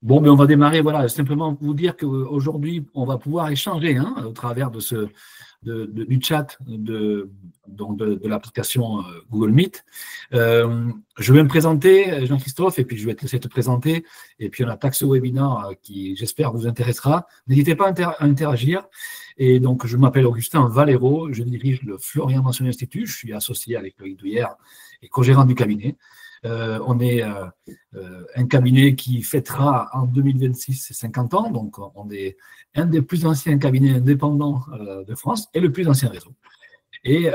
Bon, mais on va démarrer, voilà, simplement pour vous dire qu'aujourd'hui, on va pouvoir échanger au travers de du chat de l'application Google Meet. Je vais me présenter, Jean-Christophe, et puis je vais te laisser te présenter. Et puis on attaque ce webinaire qui, j'espère, vous intéressera. N'hésitez pas à interagir. Et donc, je m'appelle Augustin Valero, je dirige le Florian Mansion Institut. Je suis associé avec Loïc Douillère et co-gérant du cabinet. On est un cabinet qui fêtera en 2026 ses 50 ans, donc on est un des plus anciens cabinets indépendants de France et le plus ancien réseau. Et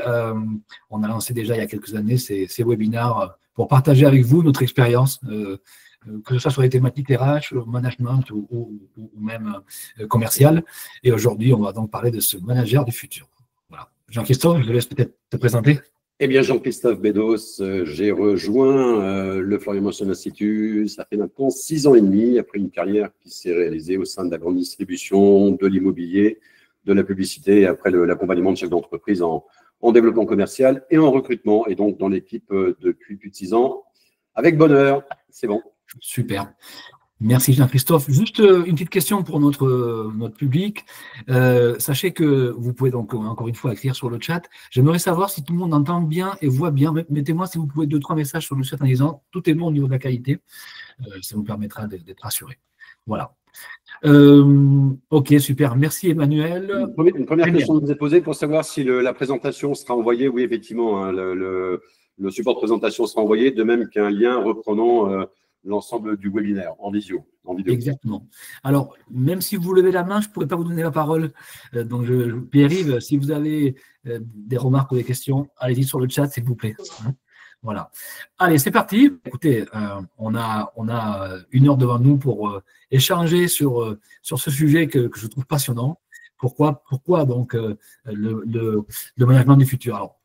on a lancé déjà il y a quelques années ces webinaires pour partager avec vous notre expérience, que ce soit sur les thématiques RH, management ou même commercial. Et aujourd'hui, on va donc parler de ce manager du futur. Voilà. Jean-Christophe, je te laisse peut-être te présenter. Eh bien, Jean-Christophe Bédos, j'ai rejoint le Florian Mansion Institut, ça fait maintenant 6 ans et demi, après une carrière qui s'est réalisée au sein de la grande distribution, de l'immobilier, de la publicité, et après l'accompagnement de chefs d'entreprise en développement commercial et en recrutement, et donc dans l'équipe depuis plus de 6 ans, avec bonheur, c'est bon. Super. Merci Jean-Christophe. Juste une petite question pour notre public. Sachez que vous pouvez donc encore une fois écrire sur le chat. J'aimerais savoir si tout le monde entend bien et voit bien. Mettez-moi si vous pouvez 2-3 messages sur le chat en disant tout est bon au niveau de la qualité. Ça vous permettra d'être rassuré. Voilà. Ok, super. Merci Emmanuel. Une première question que vous avez posée pour savoir si la présentation sera envoyée. Oui, effectivement, hein, le support de présentation sera envoyé, de même qu'un lien reprenant l'ensemble du webinaire en vidéo. Exactement. Alors, même si vous levez la main, je ne pourrais pas vous donner la parole. Donc, Pierre-Yves, si vous avez des remarques ou des questions, allez-y sur le chat, s'il vous plaît. Voilà. Allez, c'est parti. Écoutez, on a 1 heure devant nous pour échanger sur ce sujet que je trouve passionnant. Pourquoi donc le management du futur? Alors,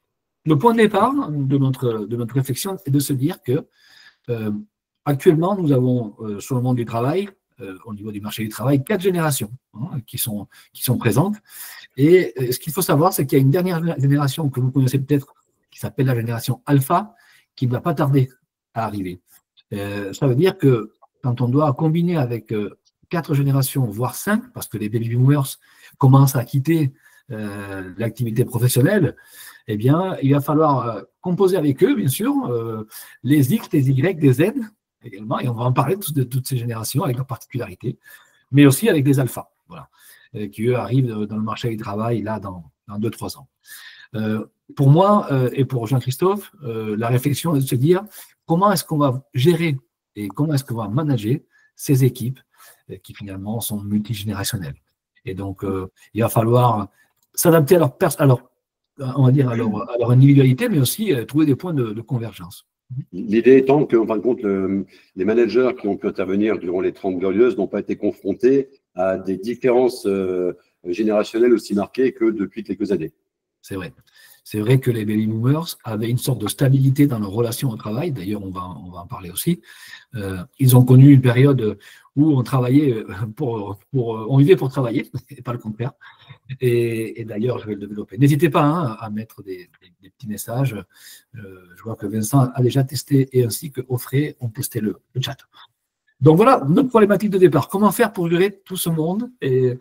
le point de départ de notre réflexion est de se dire que actuellement, nous avons sur le monde du travail, au niveau du marché du travail, 4 générations qui sont présentes. Et ce qu'il faut savoir, c'est qu'il y a une dernière génération que vous connaissez peut-être, qui s'appelle la génération alpha, qui ne va pas tarder à arriver. Ça veut dire que quand on doit combiner avec 4 générations, voire 5, parce que les baby boomers commencent à quitter l'activité professionnelle, eh bien, il va falloir composer avec eux, bien sûr, les X, les Y, les Z également, et on va en parler de toutes ces générations avec leurs particularités, mais aussi avec des alphas, voilà, qui eux arrivent dans le marché du travail là dans 2-3 ans. Pour moi et pour Jean-Christophe, la réflexion est de se dire comment est-ce qu'on va gérer et comment est-ce qu'on va manager ces équipes qui finalement sont multigénérationnelles. Et donc, il va falloir s'adapter à leur individualité, mais aussi trouver des points de convergence. L'idée étant que, en fin de compte, les managers qui ont pu intervenir durant les 30 Glorieuses n'ont pas été confrontés à des différences générationnelles aussi marquées que depuis quelques années. C'est vrai. C'est vrai que les baby boomers avaient une sorte de stabilité dans leur relation au travail. D'ailleurs, on va en parler aussi. Ils ont connu une période où on travaillait on vivait pour travailler, et pas le contraire. Et d'ailleurs, je vais le développer. N'hésitez pas à mettre des petits messages. Je vois que Vincent a déjà testé et ainsi que Offray ont testé le chat. Donc voilà, notre problématique de départ. Comment faire pour gérer tout ce monde et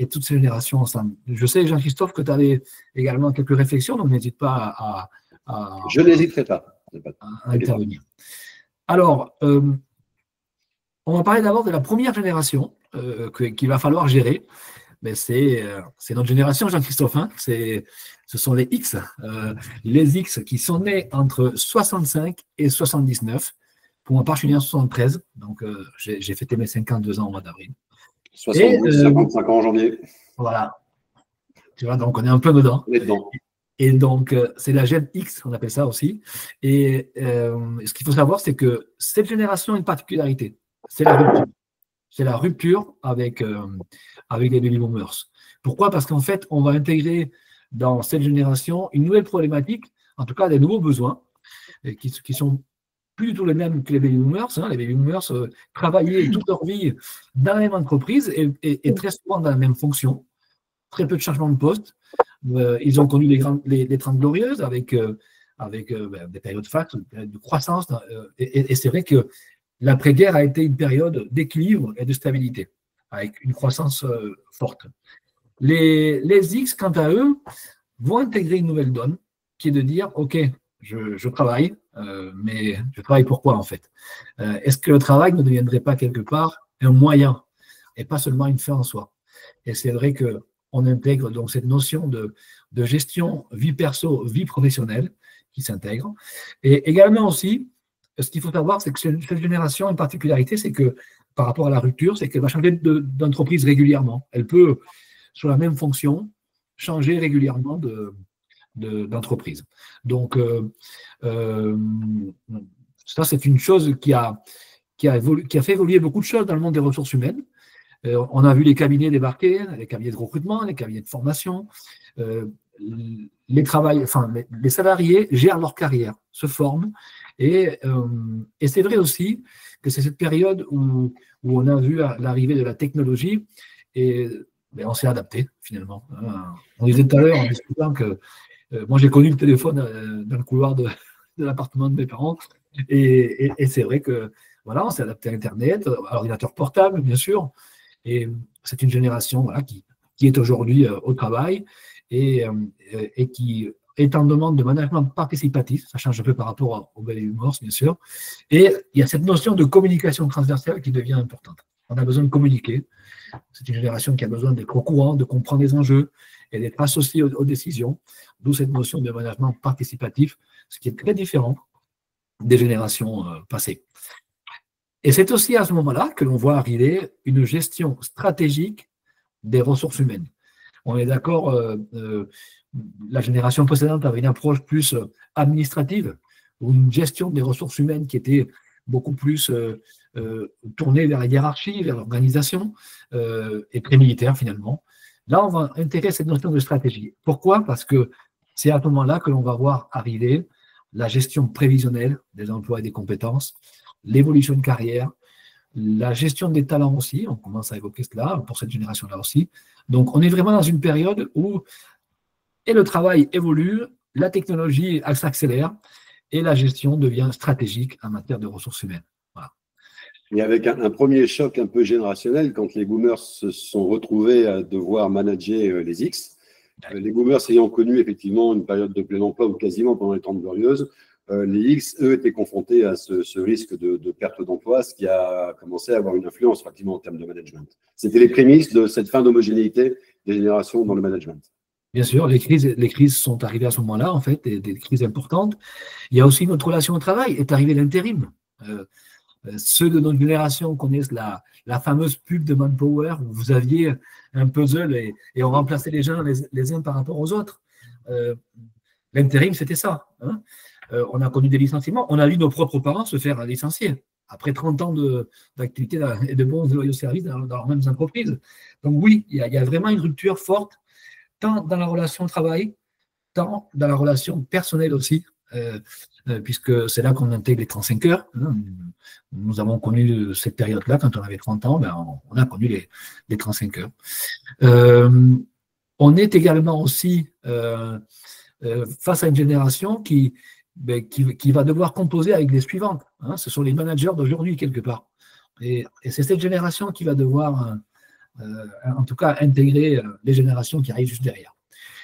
toutes ces générations ensemble? Je sais, Jean-Christophe, que tu avais également quelques réflexions, donc n'hésite pas Je n'hésiterai pas à intervenir. Alors, on va parler d'abord de la première génération qu'il va falloir gérer. Mais c'est notre génération, Jean-Christophe. Ce sont les X. Les X qui sont nés entre 65 et 79. Pour ma part, je suis né en 73. Donc, j'ai fêté mes 52 ans au mois d'avril. 55 ans en janvier. Voilà. Tu vois, donc on est un peu dedans. On est dedans. Et donc, c'est la gène X, on appelle ça aussi. Et ce qu'il faut savoir, c'est que cette génération a une particularité. C'est la rupture. C'est la rupture avec les baby boomers. Pourquoi? Parce qu'en fait, on va intégrer dans cette génération une nouvelle problématique, en tout cas des nouveaux besoins, qui sont plus du tout les mêmes que les baby boomers. Les baby boomers travaillaient toute leur vie dans la même entreprise et très souvent dans la même fonction. Très peu de changements de poste. Ils ont connu les 30 glorieuses avec des périodes de croissance. Et c'est vrai que l'après-guerre a été une période d'équilibre et de stabilité, avec une croissance forte. Les X, quant à eux, vont intégrer une nouvelle donne, qui est de dire, OK, je travaille, mais je travaille pourquoi en fait? Est-ce que le travail ne deviendrait pas quelque part un moyen et pas seulement une fin en soi? Et c'est vrai qu'on intègre donc cette notion de gestion vie perso, vie professionnelle qui s'intègre. Et également aussi, ce qu'il faut savoir, c'est que cette génération, une particularité, c'est que par rapport à la rupture, c'est qu'elle va changer d'entreprise régulièrement. Elle peut, sur la même fonction, changer régulièrement d'entreprise. Donc, ça, c'est une chose qui a fait évoluer beaucoup de choses dans le monde des ressources humaines. On a vu les cabinets débarquer, les cabinets de recrutement, les cabinets de formation. Les salariés gèrent leur carrière, se forment. Et c'est vrai aussi que c'est cette période où on a vu l'arrivée de la technologie et on s'est adapté finalement. On disait tout à l'heure en discutant que moi j'ai connu le téléphone dans le couloir de l'appartement de mes parents et c'est vrai que voilà, on s'est adapté à Internet, à l'ordinateur portable bien sûr. Et c'est une génération voilà, qui est aujourd'hui au travail et qui est en demande de management participatif. Ça change un peu par rapport au baby boomers, bien sûr. Et il y a cette notion de communication transversale qui devient importante. On a besoin de communiquer. C'est une génération qui a besoin d'être au courant, de comprendre les enjeux et d'être associée aux décisions. D'où cette notion de management participatif, ce qui est très différent des générations passées. Et c'est aussi à ce moment-là que l'on voit arriver une gestion stratégique des ressources humaines. On est d'accord, la génération précédente avait une approche plus administrative, ou une gestion des ressources humaines qui était beaucoup plus tournée vers la hiérarchie, vers l'organisation, et très militaire finalement. Là, on va intégrer cette notion de stratégie. Pourquoi? Parce que c'est à ce moment-là que l'on va voir arriver la gestion prévisionnelle des emplois et des compétences, l'évolution de carrière, la gestion des talents aussi, on commence à évoquer cela pour cette génération-là aussi. Donc, on est vraiment dans une période où le travail évolue, la technologie s'accélère et la gestion devient stratégique en matière de ressources humaines. Voilà. Et avec un premier choc un peu générationnel, quand les boomers se sont retrouvés à devoir manager les X, les boomers ayant connu effectivement une période de plein emploi ou quasiment pendant les 30 glorieuses, les X, eux, étaient confrontés à ce risque de perte d'emploi, ce qui a commencé à avoir une influence effectivement en termes de management. C'était les prémices de cette fin d'homogénéité des générations dans le management. Bien sûr, les crises sont arrivées à ce moment-là, en fait, des crises importantes. Il y a aussi notre relation au travail, est arrivé l'intérim. Ceux de notre génération connaissent la fameuse pub de Manpower où vous aviez un puzzle et on remplaçait les gens les uns par rapport aux autres. L'intérim, c'était ça. Hein. On a connu des licenciements. On a vu nos propres parents se faire licencier après 30 ans d'activité et de bons et loyaux services dans leurs mêmes entreprises. Donc oui, il y a vraiment une rupture forte, tant dans la relation au travail, tant dans la relation personnelle aussi, puisque c'est là qu'on intègre les 35 heures. Nous avons connu cette période-là, quand on avait 30 ans, on a connu les 35 heures. On est également aussi face à une génération qui va devoir composer avec les suivantes. Hein. Ce sont les managers d'aujourd'hui, quelque part. Et c'est cette génération qui va devoir, en tout cas, intégrer les générations qui arrivent juste derrière.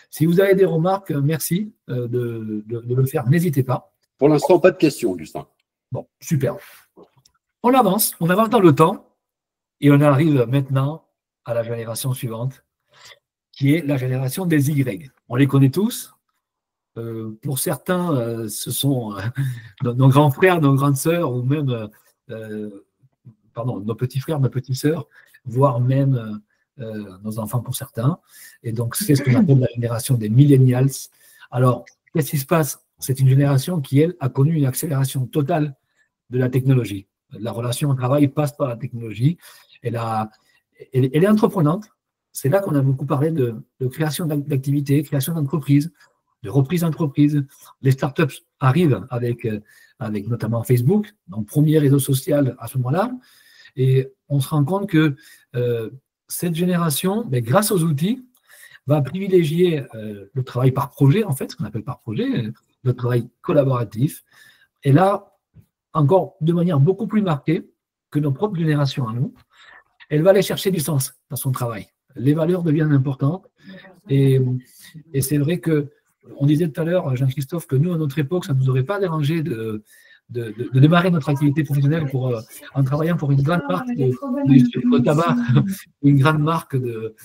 Si vous avez des remarques, merci de le faire, n'hésitez pas. Pour l'instant, pas de questions, Augustin. Bon, super. On avance dans le temps, et on arrive maintenant à la génération suivante, qui est la génération des Y. On les connaît tous. Pour certains, ce sont nos grands frères, nos grandes sœurs, ou même nos petits frères, nos petites sœurs, voire même nos enfants pour certains. Et donc, c'est ce qu'on appelle la génération des millennials. Alors, qu'est-ce qui se passe? C'est une génération qui, elle, a connu une accélération totale de la technologie. La relation au travail passe par la technologie. Elle est entreprenante. C'est là qu'on a beaucoup parlé de création d'activités, création d'entreprises, de reprise d'entreprise. Les startups arrivent avec notamment Facebook, donc premier réseau social à ce moment-là, et on se rend compte que cette génération, grâce aux outils, va privilégier le travail par projet, en fait, ce qu'on appelle par projet, le travail collaboratif. Et là, encore de manière beaucoup plus marquée que nos propres générations à nous. Elle va aller chercher du sens dans son travail. Les valeurs deviennent importantes. Et c'est vrai que, on disait tout à l'heure, Jean-Christophe, que nous, à notre époque, ça ne nous aurait pas dérangé de démarrer notre activité professionnelle en travaillant pour une grande marque de tabac, une grande marque de.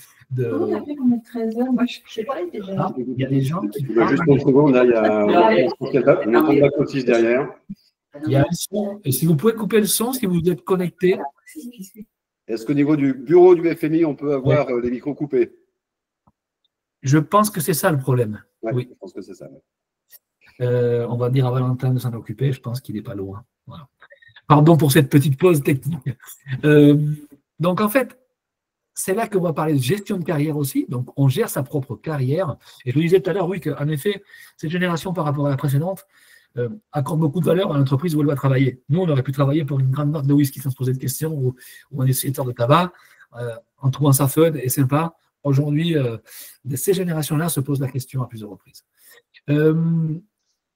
Ah, il y a des gens qui. Juste une seconde, là, il y a on entend la cotise derrière. Il y a un son. Et si vous pouvez couper le son, si vous êtes connecté. Est-ce qu'au niveau du bureau du FMI, on peut avoir les micros coupés? Je pense que c'est ça le problème. Ouais, oui, je pense que c'est ça. On va dire à Valentin de s'en occuper, je pense qu'il n'est pas loin. Voilà. Pardon pour cette petite pause technique. Donc, en fait, c'est là qu'on va parler de gestion de carrière aussi. Donc, on gère sa propre carrière. Et je vous disais tout à l'heure, oui, qu'en effet, cette génération par rapport à la précédente accorde beaucoup de valeur à l'entreprise où elle va travailler. Nous, on aurait pu travailler pour une grande marque de whisky sans se poser de questions ou un distributeur de tabac en trouvant ça fun et sympa. Aujourd'hui, ces générations-là se posent la question à plusieurs reprises.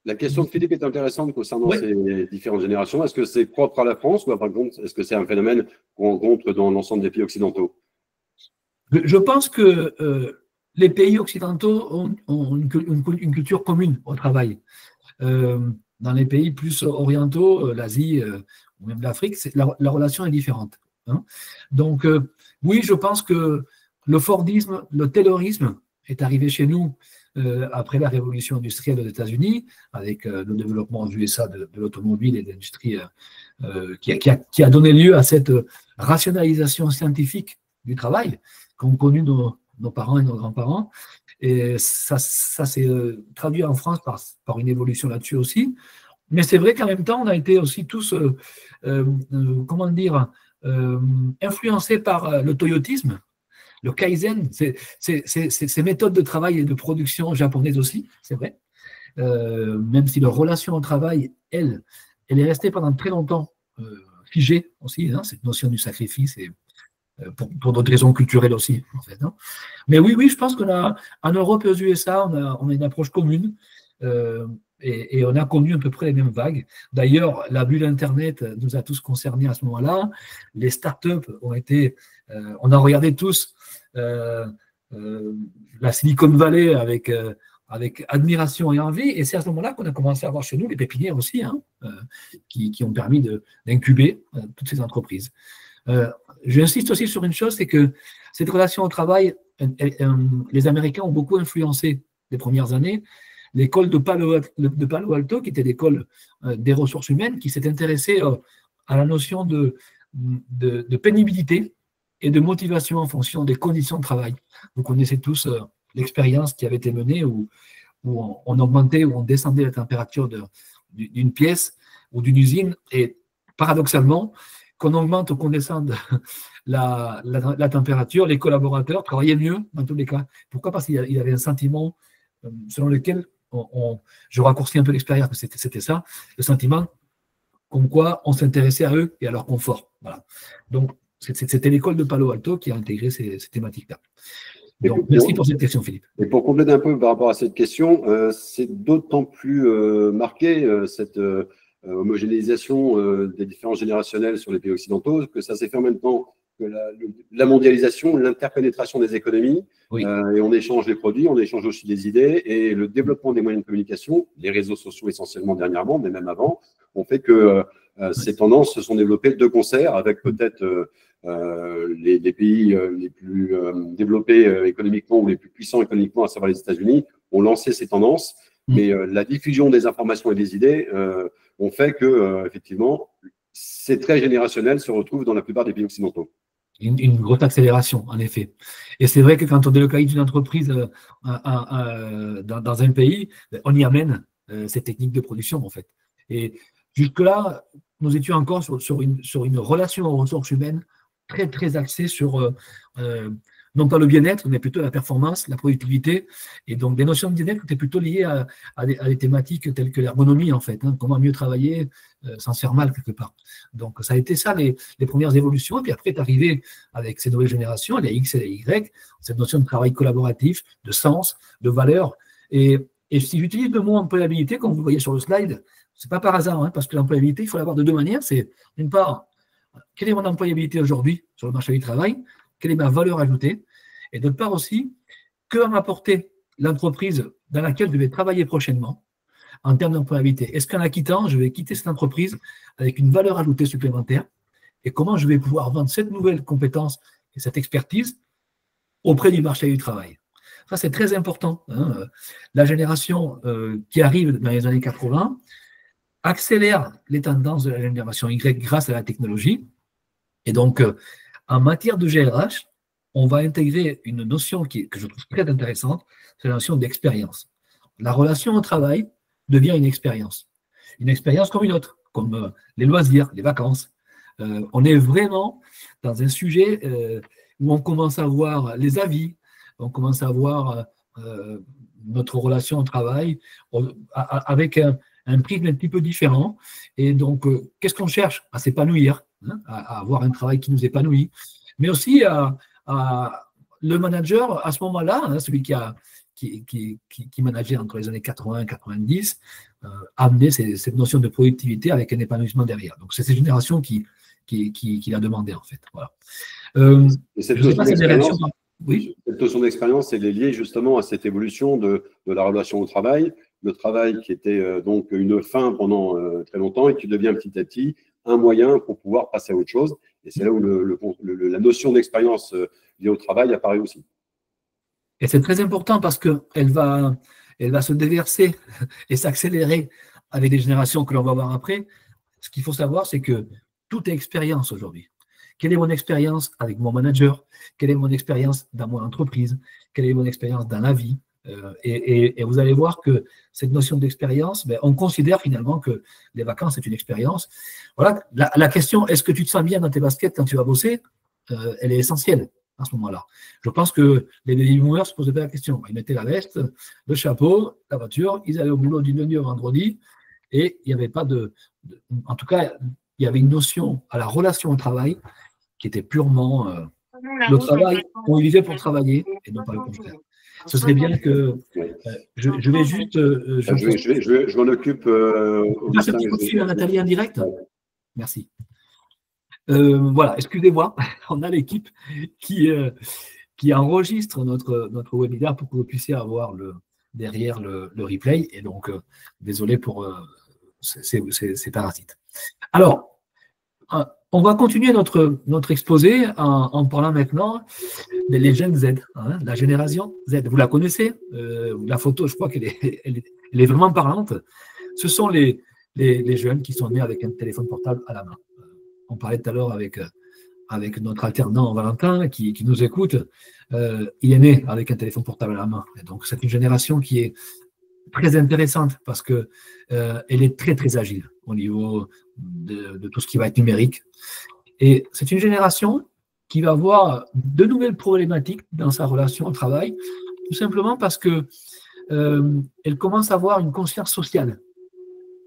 La question de Philippe est intéressante concernant ces différentes générations. Est-ce que c'est propre à la France ou par contre, est-ce que c'est un phénomène qu'on rencontre dans l'ensemble des pays occidentaux? Je pense que les pays occidentaux ont une culture commune au travail. Dans les pays plus orientaux, l'Asie ou même l'Afrique, la relation est différente. Hein. Donc, oui, je pense que le Fordisme, le Taylorisme est arrivé chez nous après la révolution industrielle aux États-Unis, avec le développement aux USA de l'automobile et de l'industrie qui a donné lieu à cette rationalisation scientifique du travail qu'ont connu nos parents et nos grands-parents. Et ça s'est traduit en France par une évolution là-dessus aussi. Mais c'est vrai qu'en même temps, on a été aussi tous, comment dire, influencés par le toyotisme, le kaizen, ces méthodes de travail et de production japonaises aussi, c'est vrai. Même si leur relation au travail, elle est restée pendant très longtemps figée aussi, hein, cette notion du sacrifice, et pour d'autres raisons culturelles aussi, en fait. Hein. Mais oui, je pense qu'en Europe et aux USA, on a une approche commune et on a connu à peu près les mêmes vagues. D'ailleurs, la bulle Internet nous a tous concernés à ce moment-là. Les startups ont été... on a regardé tous la Silicon Valley avec admiration et envie, et c'est à ce moment-là qu'on a commencé à voir chez nous les pépinières aussi, hein, qui ont permis d'incuber toutes ces entreprises. J'insiste aussi sur une chose, c'est que cette relation au travail, les Américains ont beaucoup influencé les premières années. L'école de Palo Alto, qui était l'école des ressources humaines, qui s'est intéressée à la notion de pénibilité et de motivation en fonction des conditions de travail. Vous connaissez tous l'expérience qui avait été menée où on augmentait ou on descendait la température d'une pièce ou d'une usine, et paradoxalement, qu'on augmente ou qu'on descende la température, les collaborateurs travaillaient mieux dans tous les cas. Pourquoi? Parce qu'il y avait un sentiment selon lequel, je raccourcis un peu l'expérience, mais c'était ça, le sentiment comme quoi on s'intéressait à eux et à leur confort. Voilà. Donc, c'était l'école de Palo Alto qui a intégré ces thématiques-là. Donc, merci pour cette question, Philippe. Et pour compléter un peu par rapport à cette question, c'est d'autant plus marqué, cette homogénéisation des différences générationnelles sur les pays occidentaux, que ça s'est fait en même temps que la mondialisation, l'interpénétration des économies, oui. Et on échange les produits, on échange aussi des idées, et le développement des moyens de communication, les réseaux sociaux essentiellement dernièrement, mais même avant, ont fait que ces tendances se sont développées de concert avec peut-être les pays les plus développés économiquement ou les plus puissants économiquement, à savoir les États-Unis, ont lancé ces tendances, mais la diffusion des informations et des idées ont fait que, effectivement, ces traits générationnels se retrouvent dans la plupart des pays occidentaux. Une grosse accélération, en effet. Et c'est vrai que quand on délocalise une entreprise dans un pays, on y amène ces techniques de production, en fait. Et jusque-là, nous étions encore sur une relation aux ressources humaines très, très axée sur, non pas le bien-être, mais plutôt la performance, la productivité. Et donc, des notions de bien-être étaient plutôt liées à des thématiques telles que l'ergonomie, en fait. Hein, comment mieux travailler sans se faire mal, quelque part. Donc, ça a été ça, les premières évolutions. Et puis après, est arrivé avec ces nouvelles générations, les X et les Y, cette notion de travail collaboratif, de sens, de valeur. Et si j'utilise le mot employabilité, comme vous voyez sur le slide, Ce n'est pas par hasard, hein, parce que l'employabilité, il faut l'avoir de deux manières. C'est, d'une part, quelle est mon employabilité aujourd'hui sur le marché du travail? Quelle est ma valeur ajoutée? Et d'autre part aussi, que va m'apporter l'entreprise dans laquelle je vais travailler prochainement en termes d'employabilité? Est-ce qu'en la quittant, je vais quitter cette entreprise avec une valeur ajoutée supplémentaire? Et comment je vais pouvoir vendre cette nouvelle compétence et cette expertise auprès du marché du travail? Ça, c'est très important, hein. La génération qui arrive dans les années 80 accélère les tendances de la génération Y grâce à la technologie. Et donc, en matière de GRH, on va intégrer une notion que je trouve très intéressante, c'est la notion d'expérience. La relation au travail devient une expérience comme une autre, comme les loisirs, les vacances. On est vraiment dans un sujet où on commence à voir les avis, on commence à voir notre relation au travail avec un prisme un petit peu différent. Et donc, qu'est-ce qu'on cherche? À s'épanouir, hein, à avoir un travail qui nous épanouit, mais aussi le manager, à ce moment-là, hein, celui qui manageait entre les années 80 et 90, amener cette notion de productivité avec un épanouissement derrière. Donc, c'est cette génération qui l'a demandé, en fait. Voilà. Et cette notion d'expérience, elle est liée justement à cette évolution de la relation au travail. Le travail qui était donc une fin pendant très longtemps et qui devient petit à petit un moyen pour pouvoir passer à autre chose. Et c'est là où la notion d'expérience liée au travail apparaît aussi. Et c'est très important parce qu'elle va se déverser et s'accélérer avec les générations que l'on va voir après. Ce qu'il faut savoir, c'est que tout est expérience aujourd'hui. Quelle est mon expérience avec mon manager? Quelle est mon expérience dans mon entreprise? Quelle est mon expérience dans la vie? Et vous allez voir que cette notion d'expérience, on considère finalement que les vacances, c'est une expérience. Voilà, la question, est-ce que tu te sens bien dans tes baskets quand tu vas bosser? Elle est essentielle à ce moment-là. Je pense que les baby boomers ne se posaient pas la question. Ils mettaient la veste, le chapeau, la voiture, ils allaient au boulot du lundi au vendredi, et il n'y avait pas en tout cas, il y avait une notion à la relation au travail qui était purement le travail, on y vivait pour travailler et non pas le contraire. Ce serait bien que je vais juste. Je m'en occupe. Passe un petit coup de fil à Nathalie en direct. Merci. Voilà, excusez-moi, on a l'équipe qui enregistre notre webinaire pour que vous puissiez avoir derrière le replay. Et donc, désolé pour ces parasites. Alors, on va continuer notre exposé en parlant maintenant des jeunes Z, hein, la génération Z. Vous la connaissez, la photo, je crois qu'elle est vraiment parlante. Ce sont les jeunes qui sont nés avec un téléphone portable à la main. On parlait tout à l'heure avec notre alternant Valentin qui nous écoute. Il est né avec un téléphone portable à la main. Et donc, c'est une génération qui est très intéressante parce qu'elle est très, très agile au niveau de tout ce qui va être numérique. Et c'est une génération qui va avoir de nouvelles problématiques dans sa relation au travail, tout simplement parce qu'elle commence à avoir une conscience sociale,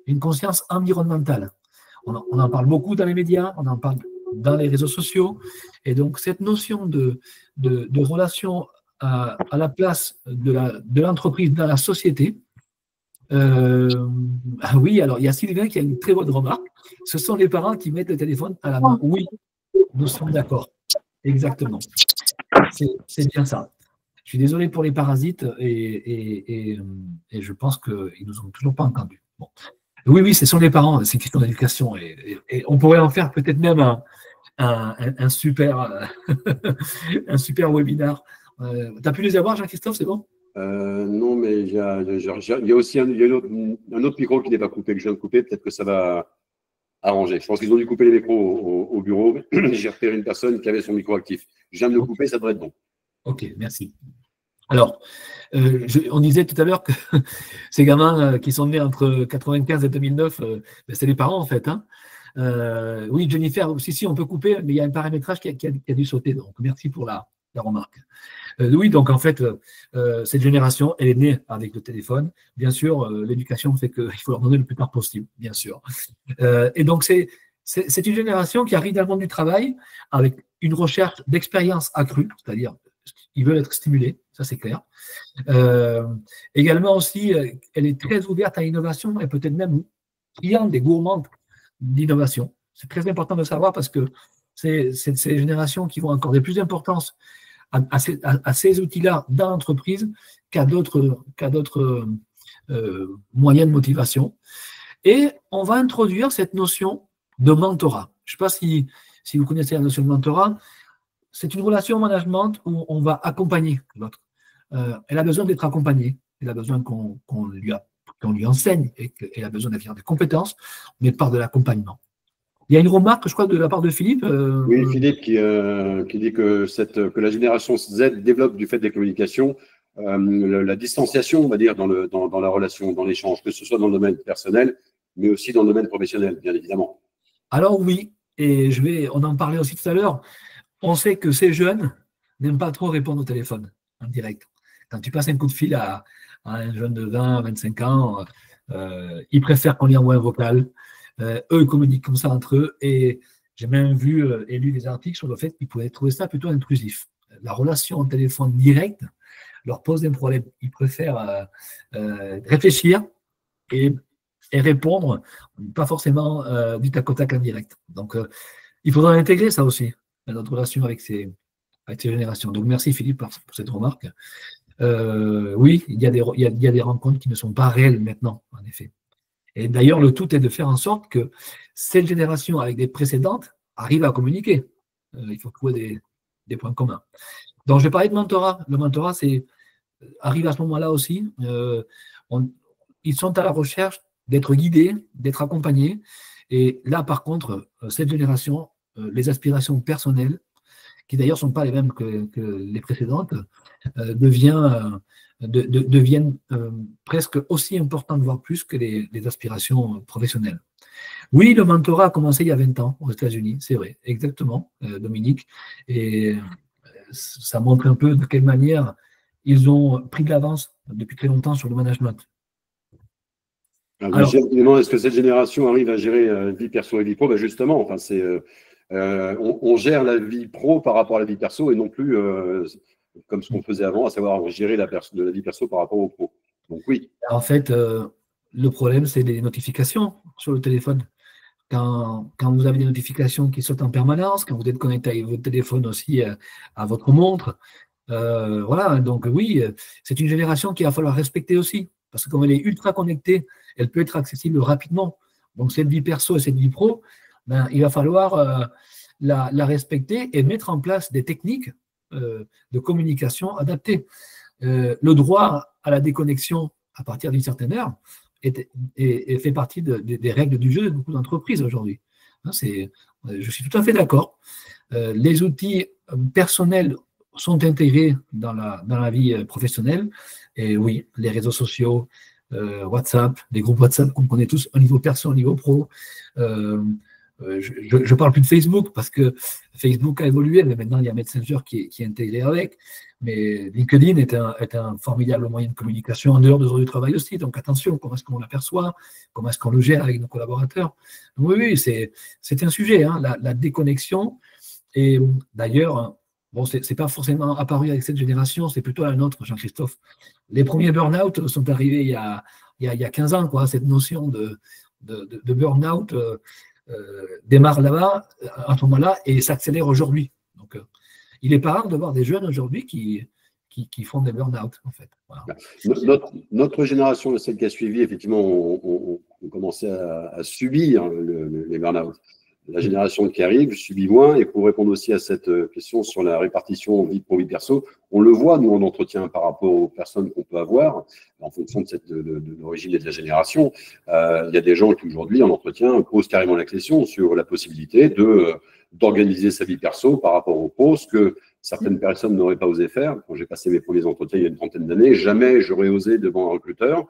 une conscience environnementale. On en parle beaucoup dans les médias, on en parle dans les réseaux sociaux. Et donc, cette notion de relation à la place de l'entreprise dans la société. Oui, alors il y a Sylvain qui a une très bonne remarque. Ce sont les parents qui mettent le téléphone à la main. Oui, nous sommes d'accord. Exactement. C'est bien ça. Je suis désolé pour les parasites et je pense qu'ils ne nous ont toujours pas entendus. Bon. Oui, ce sont les parents, c'est une question d'éducation. Et on pourrait en faire peut-être même un super webinaire. Tu as pu les avoir, Jean-Christophe, c'est bon? Non, mais il y a aussi un autre micro qui n'est pas coupé, que je viens de couper. Peut-être que ça va arranger. Je pense qu'ils ont dû couper les micros au bureau. J'ai repéré une personne qui avait son micro actif. Je viens de le couper, ça devrait être bon. Ok, merci. Alors, on disait tout à l'heure que ces gamins qui sont nés entre 1995 et 2009, c'est les parents en fait. Hein. Oui, Jennifer, si, on peut couper, mais il y a un paramétrage qui a dû sauter. Donc, merci pour la remarque. Oui, donc en fait, cette génération, elle est née avec le téléphone. Bien sûr, l'éducation fait qu'il faut leur donner le plus tard possible, bien sûr. Et donc, c'est une génération qui arrive dans le monde du travail avec une recherche d'expérience accrue, c'est-à-dire ils veulent être stimulés, ça c'est clair. Également aussi, elle est très ouverte à l'innovation et peut-être même friandes et gourmandes d'innovation. C'est très important de le savoir parce que c'est ces générations qui vont accorder plus d'importance à ces outils-là dans l'entreprise qu'à d'autres moyens de motivation. Et on va introduire cette notion de mentorat. Je ne sais pas si vous connaissez la notion de mentorat. C'est une relation management où on va accompagner l'autre. Elle a besoin d'être accompagnée. Elle a besoin qu'on lui enseigne et elle a besoin d'acquérir des compétences, mais par de l'accompagnement. Il y a une remarque, je crois, de la part de Philippe. Oui, Philippe qui dit que la génération Z développe du fait des communications la distanciation, on va dire, dans la relation, dans l'échange, que ce soit dans le domaine personnel, mais aussi dans le domaine professionnel, bien évidemment. Alors oui, et on en parlait aussi tout à l'heure, on sait que ces jeunes n'aiment pas trop répondre au téléphone en direct. Quand tu passes un coup de fil à un jeune de 20, 25 ans, ils préfèrent qu'on lui envoie un vocal. Eux, ils communiquent comme ça entre eux. Et j'ai même vu et lu des articles sur le fait qu'ils pouvaient trouver ça plutôt intrusif. La relation au téléphone direct leur pose des problèmes. Ils préfèrent réfléchir et répondre, pas forcément du tac au tac en direct. Donc, il faudra intégrer ça aussi dans notre relation avec ces générations. Donc, merci Philippe pour cette remarque. Oui, il y a des rencontres qui ne sont pas réelles maintenant, en effet. Et d'ailleurs, le tout est de faire en sorte que cette génération avec des précédentes arrive à communiquer. Il faut trouver des points communs. Donc, je vais parler de mentorat. Le mentorat, arrive à ce moment-là aussi. Ils sont à la recherche d'être guidés, d'être accompagnés. Et là, par contre, cette génération, les aspirations personnelles, qui d'ailleurs ne sont pas les mêmes que les précédentes, deviennent presque aussi importantes, voire plus que les aspirations professionnelles. Oui, le mentorat a commencé il y a 20 ans aux États-Unis, c'est vrai, exactement, Dominique. Et ça montre un peu de quelle manière ils ont pris de l'avance depuis très longtemps sur le management. Alors, est-ce que cette génération arrive à gérer vie perso et vie pro? Ben justement, enfin, on gère la vie pro par rapport à la vie perso et non plus comme ce qu'on faisait avant, à savoir gérer la vie perso par rapport au pro. Donc oui. En fait, le problème, c'est les notifications sur le téléphone. Quand vous avez des notifications qui sautent en permanence, quand vous êtes connecté avec votre téléphone aussi à votre montre, voilà, donc oui, c'est une génération qu'il va falloir respecter aussi, parce que comme elle est ultra connectée, elle peut être accessible rapidement. Donc cette vie perso et cette vie pro, ben, il va falloir la respecter et mettre en place des techniques de communication adaptées. Le droit à la déconnexion à partir d'une certaine heure fait partie des règles du jeu de beaucoup d'entreprises aujourd'hui. Je suis tout à fait d'accord. Les outils personnels sont intégrés dans la vie professionnelle. Et oui, les réseaux sociaux, WhatsApp, les groupes WhatsApp qu'on connaît tous au niveau perso, au niveau pro. Je parle plus de Facebook parce que Facebook a évolué, mais maintenant il y a Messenger qui est intégré avec. Mais LinkedIn est un formidable moyen de communication en dehors des heures du travail aussi. Donc attention, comment est-ce qu'on l'aperçoit, comment est-ce qu'on le gère avec nos collaborateurs. Donc, oui, c'est un sujet, hein, la déconnexion. Et d'ailleurs, bon, c'est pas forcément apparu avec cette génération, c'est plutôt la nôtre, Jean-Christophe. Les premiers burn-out sont arrivés il y a 15 ans, quoi. Cette notion de burn-out démarre là-bas, à ce moment-là, et s'accélère aujourd'hui. Donc, il n'est pas rare de voir des jeunes aujourd'hui qui font des burn-out, en fait. Voilà. Notre génération, celle qui a suivi, effectivement, on commençait à subir les burn-out. La génération qui arrive subit moins. Et pour répondre aussi à cette question sur la répartition vie pro, vie perso, on le voit, nous, en entretien par rapport aux personnes qu'on peut avoir, en fonction de l'origine et de la génération. Il y a des gens qui, aujourd'hui, en entretien, posent carrément la question sur la possibilité d'organiser sa vie perso par rapport au pro, ce que certaines personnes n'auraient pas osé faire. Quand j'ai passé mes premiers entretiens il y a une trentaine d'années, jamais j'aurais osé, devant un recruteur,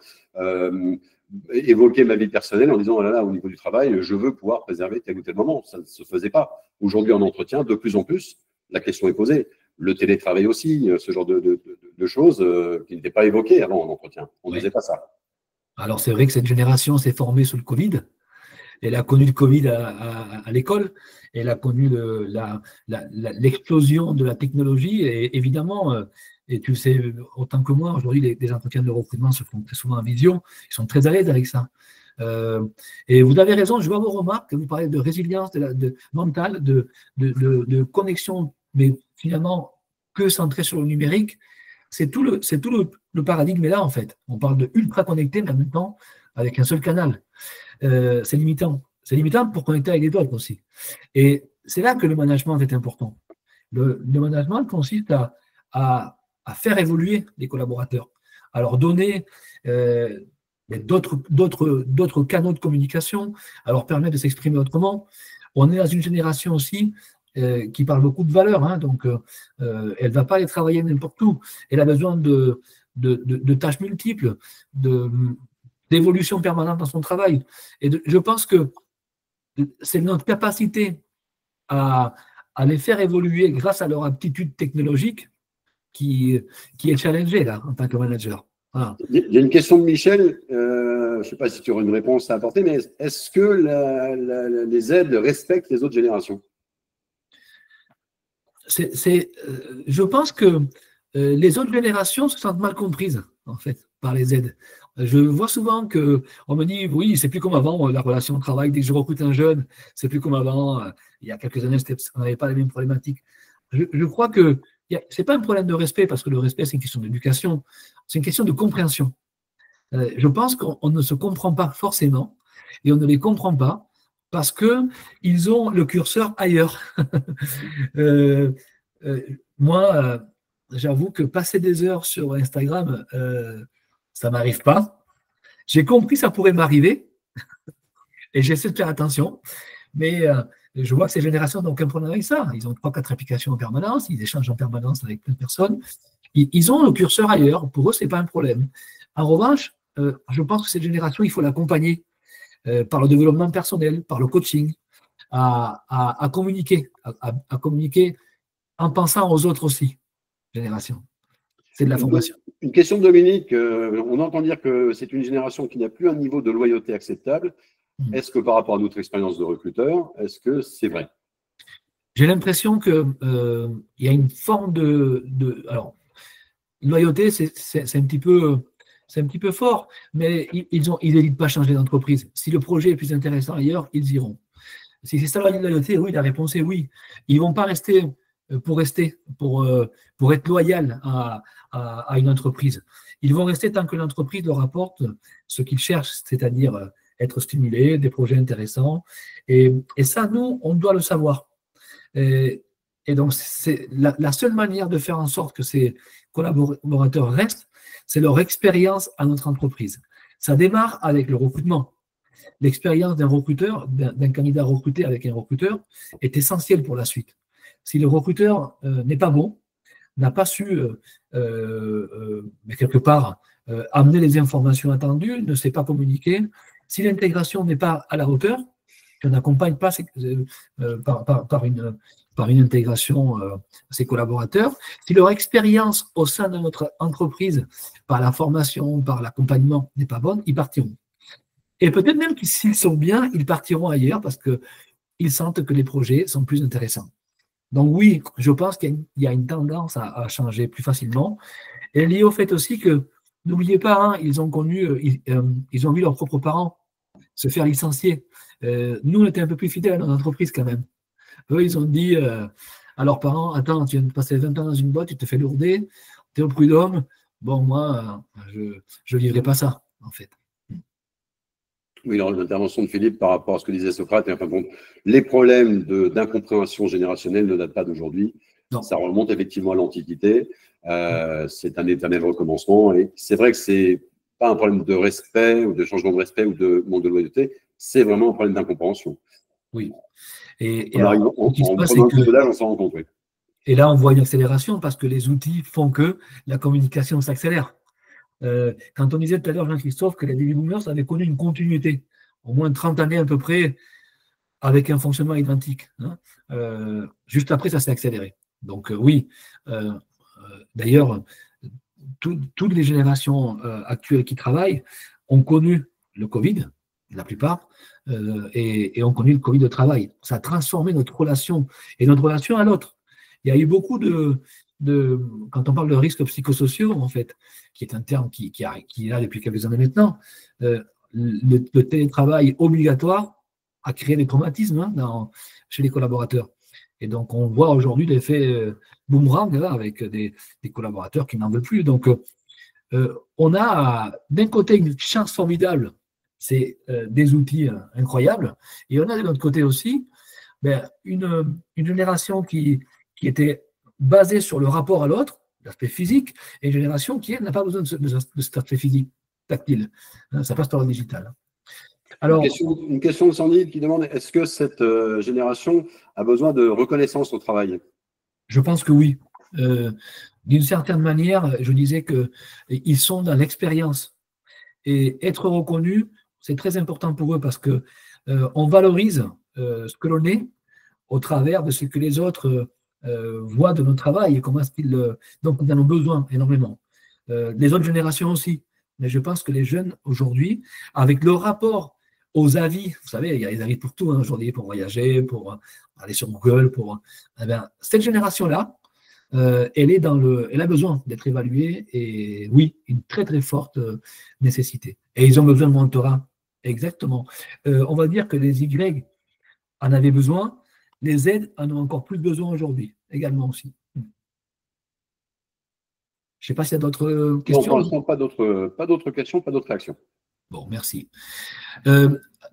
évoquer ma vie personnelle en disant oh là là, au niveau du travail, je veux pouvoir préserver tel ou tel moment. Ça ne se faisait pas. Aujourd'hui, en entretien, de plus en plus, la question est posée. Le télétravail aussi, ce genre de choses qui n'étaient pas évoquées avant en entretien. On ne disait pas ça. Alors, c'est vrai que cette génération s'est formée sous le Covid. Elle a connu le Covid à l'école. Elle a connu l'explosion de la technologie. Et évidemment, et tu le sais autant que moi, aujourd'hui, les entretiens de recrutement se font très souvent en visio. Ils sont très à l'aise avec ça. Et vous avez raison, je vois vos remarques, vous parlez de résilience mentale, de connexion, mais finalement que centré sur le numérique. C'est tout le paradigme est là, en fait. On parle de ultra connecté, mais en même temps, avec un seul canal. C'est limitant. C'est limitant pour connecter avec les autres aussi. Et c'est là que le management est important. Le management consiste à faire évoluer les collaborateurs, à leur donner d'autres canaux de communication, à leur permettre de s'exprimer autrement. On est dans une génération aussi qui parle beaucoup de valeurs, hein, donc elle ne va pas aller travailler n'importe où. Elle a besoin de tâches multiples, d'évolution permanente dans son travail. Et je pense que c'est notre capacité à les faire évoluer grâce à leur aptitude technologique qui est challengée là, en tant que manager. Voilà. Il y a une question de Michel, je ne sais pas si tu auras une réponse à apporter, mais est-ce que les aides respectent les autres générations? Je pense que les autres générations se sentent mal comprises, en fait, par les aides. Je vois souvent qu'on me dit, oui, c'est plus comme avant, la relation de travail, dès que je recrute un jeune, c'est plus comme avant, il y a quelques années, on n'avait pas les mêmes problématiques. Je crois que ce n'est pas un problème de respect, parce que le respect, c'est une question d'éducation, c'est une question de compréhension. Je pense qu'on ne se comprend pas forcément, et on ne les comprend pas, parce qu'ils ont le curseur ailleurs. Moi, j'avoue que passer des heures sur Instagram, ça ne m'arrive pas. J'ai compris que ça pourrait m'arriver, et j'essaie de faire attention, mais je vois que ces générations n'ont aucun problème avec ça. Ils ont 3-4 applications en permanence, ils échangent en permanence avec plein de personnes. Ils ont le curseur ailleurs, pour eux, ce n'est pas un problème. En revanche, je pense que cette génération, il faut l'accompagner par le développement personnel, par le coaching, à communiquer, à communiquer en pensant aux autres aussi, génération. C'est de la formation. Une question de Dominique. On entend dire que c'est une génération qui n'a plus un niveau de loyauté acceptable. Est-ce que par rapport à notre expérience de recruteur, est-ce que c'est vrai? J'ai l'impression qu'il y a une forme alors, loyauté, c'est un petit peu fort, mais ils n'hésitent pas à changer d'entreprise. Si le projet est plus intéressant ailleurs, ils iront. Si c'est ça la loyauté, oui, la réponse est oui. Ils ne vont pas rester pour être loyal à une entreprise. Ils vont rester tant que l'entreprise leur apporte ce qu'ils cherchent, c'est-à-dire être stimulés, des projets intéressants. Et ça, nous, on doit le savoir. Et donc, c'est la seule manière de faire en sorte que ces collaborateurs restent, c'est leur expérience à notre entreprise. Ça démarre avec le recrutement. L'expérience d'un recruteur, d'un candidat recruté avec un recruteur, est essentielle pour la suite. Si le recruteur n'est pas bon, n'a pas su, mais quelque part, amener les informations attendues, ne sait pas communiquer, si l'intégration n'est pas à la hauteur, qu'on n'accompagne pas par une intégration ses collaborateurs, si leur expérience au sein de notre entreprise, par la formation, par l'accompagnement, n'est pas bonne, ils partiront. Et peut-être même que s'ils sont bien, ils partiront ailleurs parce qu'ils sentent que les projets sont plus intéressants. Donc oui, je pense qu'il y a une tendance à changer plus facilement. Et lié au fait aussi que, n'oubliez pas, hein, ils ont vu leurs propres parents se faire licencier. Nous, on était un peu plus fidèles à notre entreprise quand même. Eux, ils ont dit à leurs parents, attends, tu viens de passer 20 ans dans une boîte, tu te fais lourder, tu es au prud'homme. Bon, moi, je ne vivrai pas ça, en fait. Oui, l'intervention de Philippe par rapport à ce que disait Socrate, enfin, bon, les problèmes d'incompréhension générationnelle ne datent pas d'aujourd'hui. Ça remonte effectivement à l'Antiquité. C'est un éternel recommencement. Et c'est vrai que ce n'est pas un problème de respect ou de changement de respect ou de manque de loyauté, c'est vraiment un problème d'incompréhension. Oui. En prenant tout cela, on s'en rend compte. Oui. Et là, on voit une accélération parce que les outils font que la communication s'accélère. Quand on disait tout à l'heure, Jean-Christophe, que les baby boomers avaient connu une continuité, au moins 30 années à peu près, avec un fonctionnement identique. Hein. Juste après, ça s'est accéléré. Donc oui, d'ailleurs, toutes les générations actuelles qui travaillent ont connu le Covid, la plupart, et ont connu le Covid de travail. Ça a transformé notre relation et notre relation à l'autre. Il y a eu beaucoup quand on parle de risques psychosociaux, en fait, qui est un terme qui est là depuis quelques années maintenant, le télétravail obligatoire a créé des traumatismes chez les collaborateurs. Et donc, on voit aujourd'hui l'effet boomerang avec des collaborateurs qui n'en veulent plus. Donc, on a d'un côté une chance formidable, c'est des outils incroyables, et on a de l'autre côté aussi une génération qui était basée sur le rapport à l'autre, l'aspect physique, et une génération qui n'a pas besoin de cet aspect physique tactile. Ça passe par le digital. Alors, une question de Sandy qui demande, est-ce que cette génération a besoin de reconnaissance au travail? Je pense que oui. D'une certaine manière, je disais qu'ils sont dans l'expérience. Et être reconnu, c'est très important pour eux parce qu'on valorise ce que l'on est au travers de ce que les autres voient de notre travail et comment est-ce qu'ils. Donc, nous en avons besoin énormément. Les autres générations aussi. Mais je pense que les jeunes, aujourd'hui, avec le rapport aux avis, vous savez, il y a des avis pour tout aujourd'hui, pour voyager, pour aller sur Google, cette génération-là, elle a besoin d'être évaluée et oui, une très très forte nécessité. Et ils ont besoin de mentorat, exactement. On va dire que les Y en avaient besoin, les Z en ont encore plus besoin aujourd'hui, également aussi. Je ne sais pas s'il y a d'autres questions. Non, pour l'instant, pas d'autres questions, pas d'autres réactions. Bon, merci.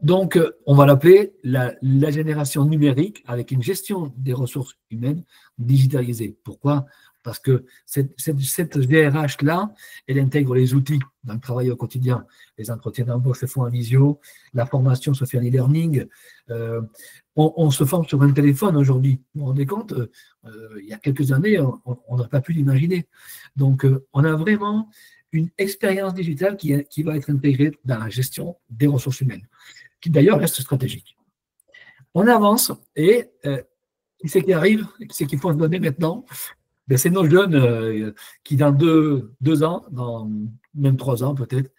Donc, on va l'appeler la génération numérique avec une gestion des ressources humaines digitalisée. Pourquoi? Parce que cette GRH-là, elle intègre les outils dans le travail au quotidien. Les entretiens d'embauche se font en visio, la formation se fait en e-learning. On se forme sur un téléphone aujourd'hui. Vous vous rendez compte, il y a quelques années, on n'aurait pas pu l'imaginer. Donc, on a vraiment une expérience digitale qui va être intégrée dans la gestion des ressources humaines, qui d'ailleurs reste stratégique. On avance et qui c'est qui arrive, qui c'est qu'il faut se donner maintenant? C'est nos jeunes qui dans deux ans, dans même 3 ans peut-être,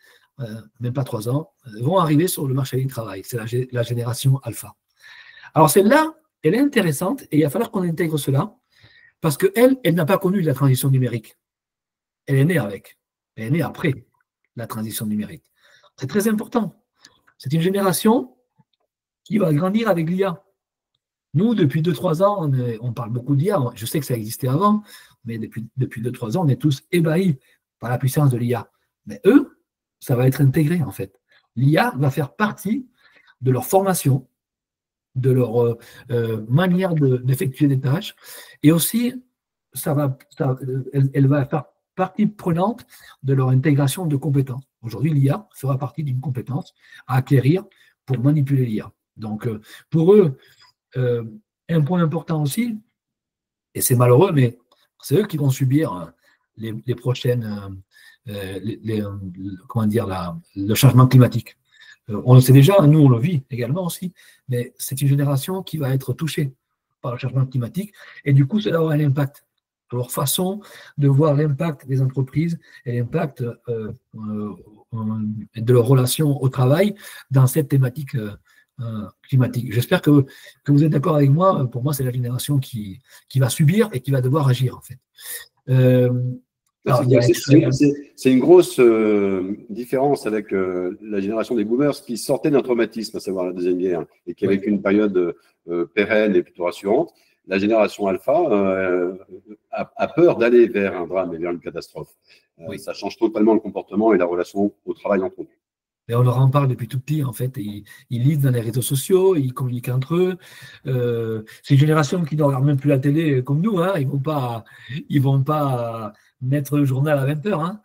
même pas 3 ans, vont arriver sur le marché du travail. C'est la génération alpha. Alors celle-là, elle est intéressante et il va falloir qu'on intègre cela parce qu'elle n'a pas connu la transition numérique. Elle est née avec. Elle est née après la transition numérique. C'est très important. C'est une génération qui va grandir avec l'IA. Nous, depuis 2-3 ans, on parle beaucoup d'IA. Je sais que ça existait avant, mais depuis 2-3 ans, on est tous ébahis par la puissance de l'IA. Mais eux, ça va être intégré, en fait. L'IA va faire partie de leur formation, de leur manière d'effectuer des tâches. Et aussi, elle va faire partie prenante de leur intégration de compétences. Aujourd'hui, l'IA fera partie d'une compétence à acquérir pour manipuler l'IA. Donc, pour eux, un point important aussi, et c'est malheureux, mais c'est eux qui vont subir les prochaines, comment dire, le changement climatique. On le sait déjà, nous on le vit également aussi, mais c'est une génération qui va être touchée par le changement climatique, et du coup, cela aura un impact. Leur façon de voir l'impact des entreprises et l'impact de leurs relations au travail dans cette thématique climatique. J'espère que vous êtes d'accord avec moi. Pour moi, c'est la génération qui va subir et qui va devoir agir, en fait. C'est une grosse différence avec la génération des boomers qui sortait d'un traumatisme, à savoir la Deuxième Guerre, et qui avait une période pérenne et plutôt rassurante. La génération alpha a peur d'aller vers un drame et vers une catastrophe. Ça change totalement le comportement et la relation au travail entre eux. Et on leur en parle depuis tout petit, en fait. Ils lisent dans les réseaux sociaux, ils communiquent entre eux. C'est une génération qui ne regarde même plus la télé comme nous. Ils vont pas mettre le journal à 20h.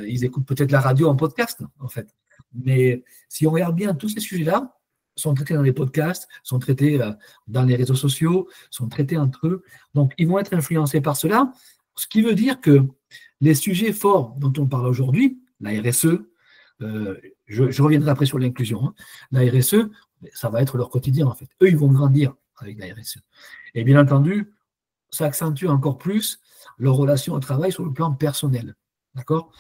Ils écoutent peut-être la radio en podcast, en fait. Mais si on regarde bien, tous ces sujets-là sont traités dans les podcasts, sont traités dans les réseaux sociaux, sont traités entre eux. Donc, ils vont être influencés par cela. Ce qui veut dire que les sujets forts dont on parle aujourd'hui, la RSE, je reviendrai après sur l'inclusion. La RSE, ça va être leur quotidien en fait. Eux, ils vont grandir avec la RSE. Et bien entendu, ça accentue encore plus leur relation au travail sur le plan personnel. D'accord ?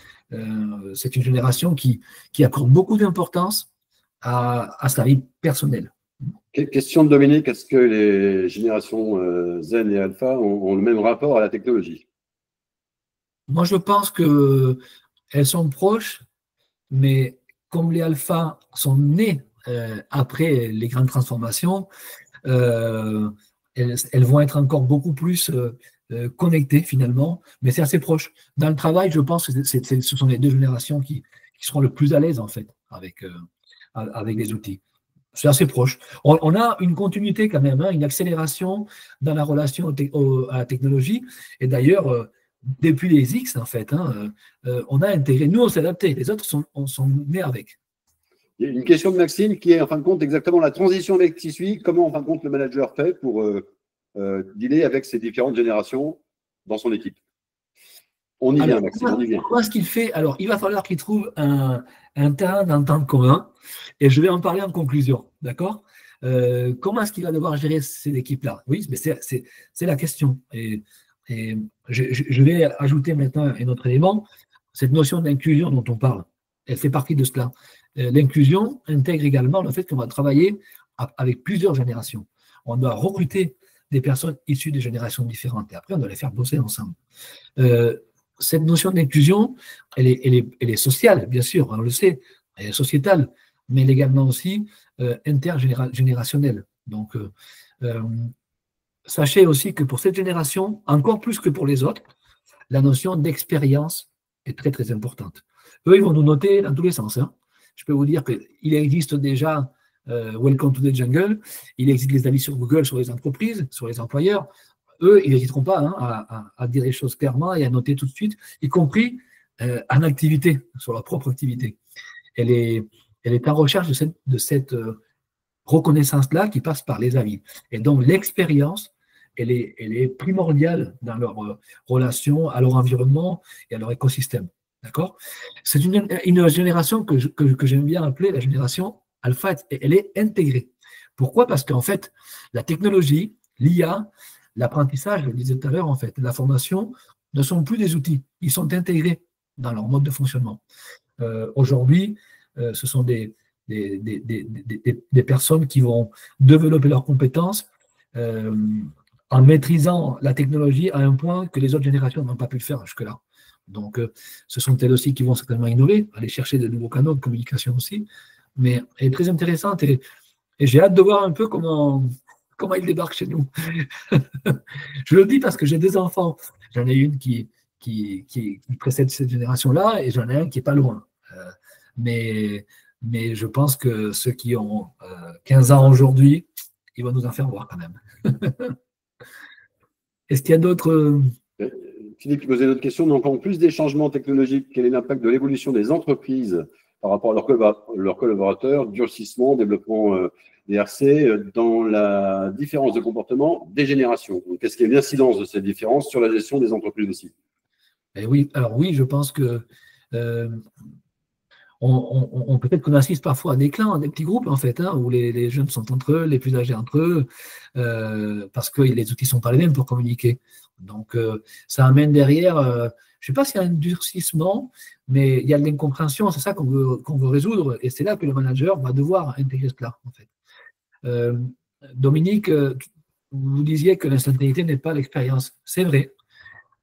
C'est une génération qui accorde beaucoup d'importance à sa vie personnelle. Question de Dominique, est-ce que les générations Zen et Alpha ont le même rapport à la technologie? Moi, je pense qu'elles sont proches, mais comme les alphas sont nés après les grandes transformations, elles vont être encore beaucoup plus connectées finalement, mais c'est assez proche. Dans le travail, je pense que ce sont les deux générations qui seront le plus à l'aise en fait avec les outils. C'est assez proche. On a une continuité quand même, hein, une accélération dans la relation à la technologie. Et d'ailleurs, depuis les X, en fait, hein, on a intégré, nous on s'est adapté, les autres sont nés avec. Il y a une question de Maxime qui est en fin de compte exactement la transition avec qui suit. Comment en fin de compte le manager fait pour dealer avec ces différentes générations dans son équipe? On y vient, Maxime, on y vient. Comment est-ce qu'il fait? Alors, il va falloir qu'il trouve un terrain d'entente commun et je vais en parler en conclusion, d'accord? Comment est-ce qu'il va devoir gérer ces équipes-là? Oui, mais c'est la question. Et je vais ajouter maintenant un autre élément, cette notion d'inclusion dont on parle. Elle fait partie de cela. L'inclusion intègre également le fait qu'on va travailler avec plusieurs générations. On doit recruter des personnes issues des générations différentes et après on doit les faire bosser ensemble. Cette notion d'inclusion, elle est sociale, bien sûr, on le sait, elle est sociétale, mais elle est également aussi intergénérationnelle. Donc, sachez aussi que pour cette génération, encore plus que pour les autres, la notion d'expérience est très très importante. Eux, ils vont nous noter dans tous les sens. Hein. Je peux vous dire qu'il existe déjà Welcome to the Jungle, il existe les avis sur Google, sur les entreprises, sur les employeurs. Eux, ils n'hésiteront pas hein, à dire les choses clairement et à noter tout de suite, y compris en activité, sur leur propre activité. Elle est en recherche de cette reconnaissance-là qui passe par les avis. Et donc, l'expérience, elle est primordiale dans leur relation à leur environnement et à leur écosystème. D'accord? C'est une génération que j'aime bien appeler la génération alpha, elle est intégrée. Pourquoi? Parce qu'en fait, la technologie, l'IA, l'apprentissage, je le disais tout à l'heure, en fait, la formation ne sont plus des outils, ils sont intégrés dans leur mode de fonctionnement. Aujourd'hui, ce sont des personnes qui vont développer leurs compétences en maîtrisant la technologie à un point que les autres générations n'ont pas pu le faire jusque-là. Donc, ce sont elles aussi qui vont certainement innover, aller chercher de nouveaux canaux de communication aussi. Mais elle est très intéressante et j'ai hâte de voir un peu comment il débarque chez nous. Je le dis parce que j'ai deux enfants. J'en ai une qui précède cette génération-là et j'en ai un qui n'est pas loin. Mais je pense que ceux qui ont 15 ans aujourd'hui, ils vont nous en faire voir quand même. Est-ce qu'il y a d'autres... Philippe qui posait une autre question. Donc, en plus des changements technologiques, quel est l'impact de l'évolution des entreprises par rapport à leurs collaborateurs, durcissement, développement des RC, dans la différence de comportement des générations? Qu'est-ce qu'il y a une incidence de cette différence sur la gestion des entreprises aussi? Oui, alors oui, je pense que peut-être qu'on assiste parfois à des clans, à des petits groupes en fait, hein, où les jeunes sont entre eux, les plus âgés entre eux, parce que les outils ne sont pas les mêmes pour communiquer. Donc ça amène derrière, je ne sais pas s'il y a un durcissement, mais il y a de l'incompréhension, c'est ça qu'on veut résoudre, et c'est là que le manager va devoir intégrer cela en fait. Dominique, vous disiez que l'instantanéité n'est pas l'expérience, c'est vrai,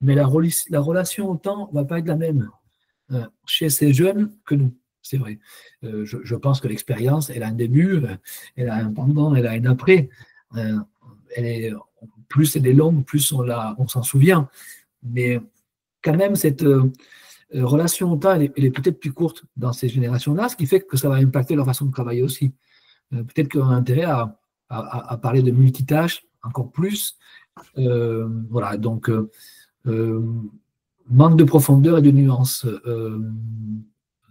mais la relation au temps ne va pas être la même chez ces jeunes que nous. C'est vrai. Je pense que l'expérience, elle a un début, elle a un pendant, elle a un après. Plus elle est longue, plus on s'en souvient. Mais quand même, cette relation au temps, elle est peut-être plus courte dans ces générations-là, ce qui fait que ça va impacter leur façon de travailler aussi. Peut-être qu'on a intérêt à parler de multitâches encore plus. Voilà, donc manque de profondeur et de nuance.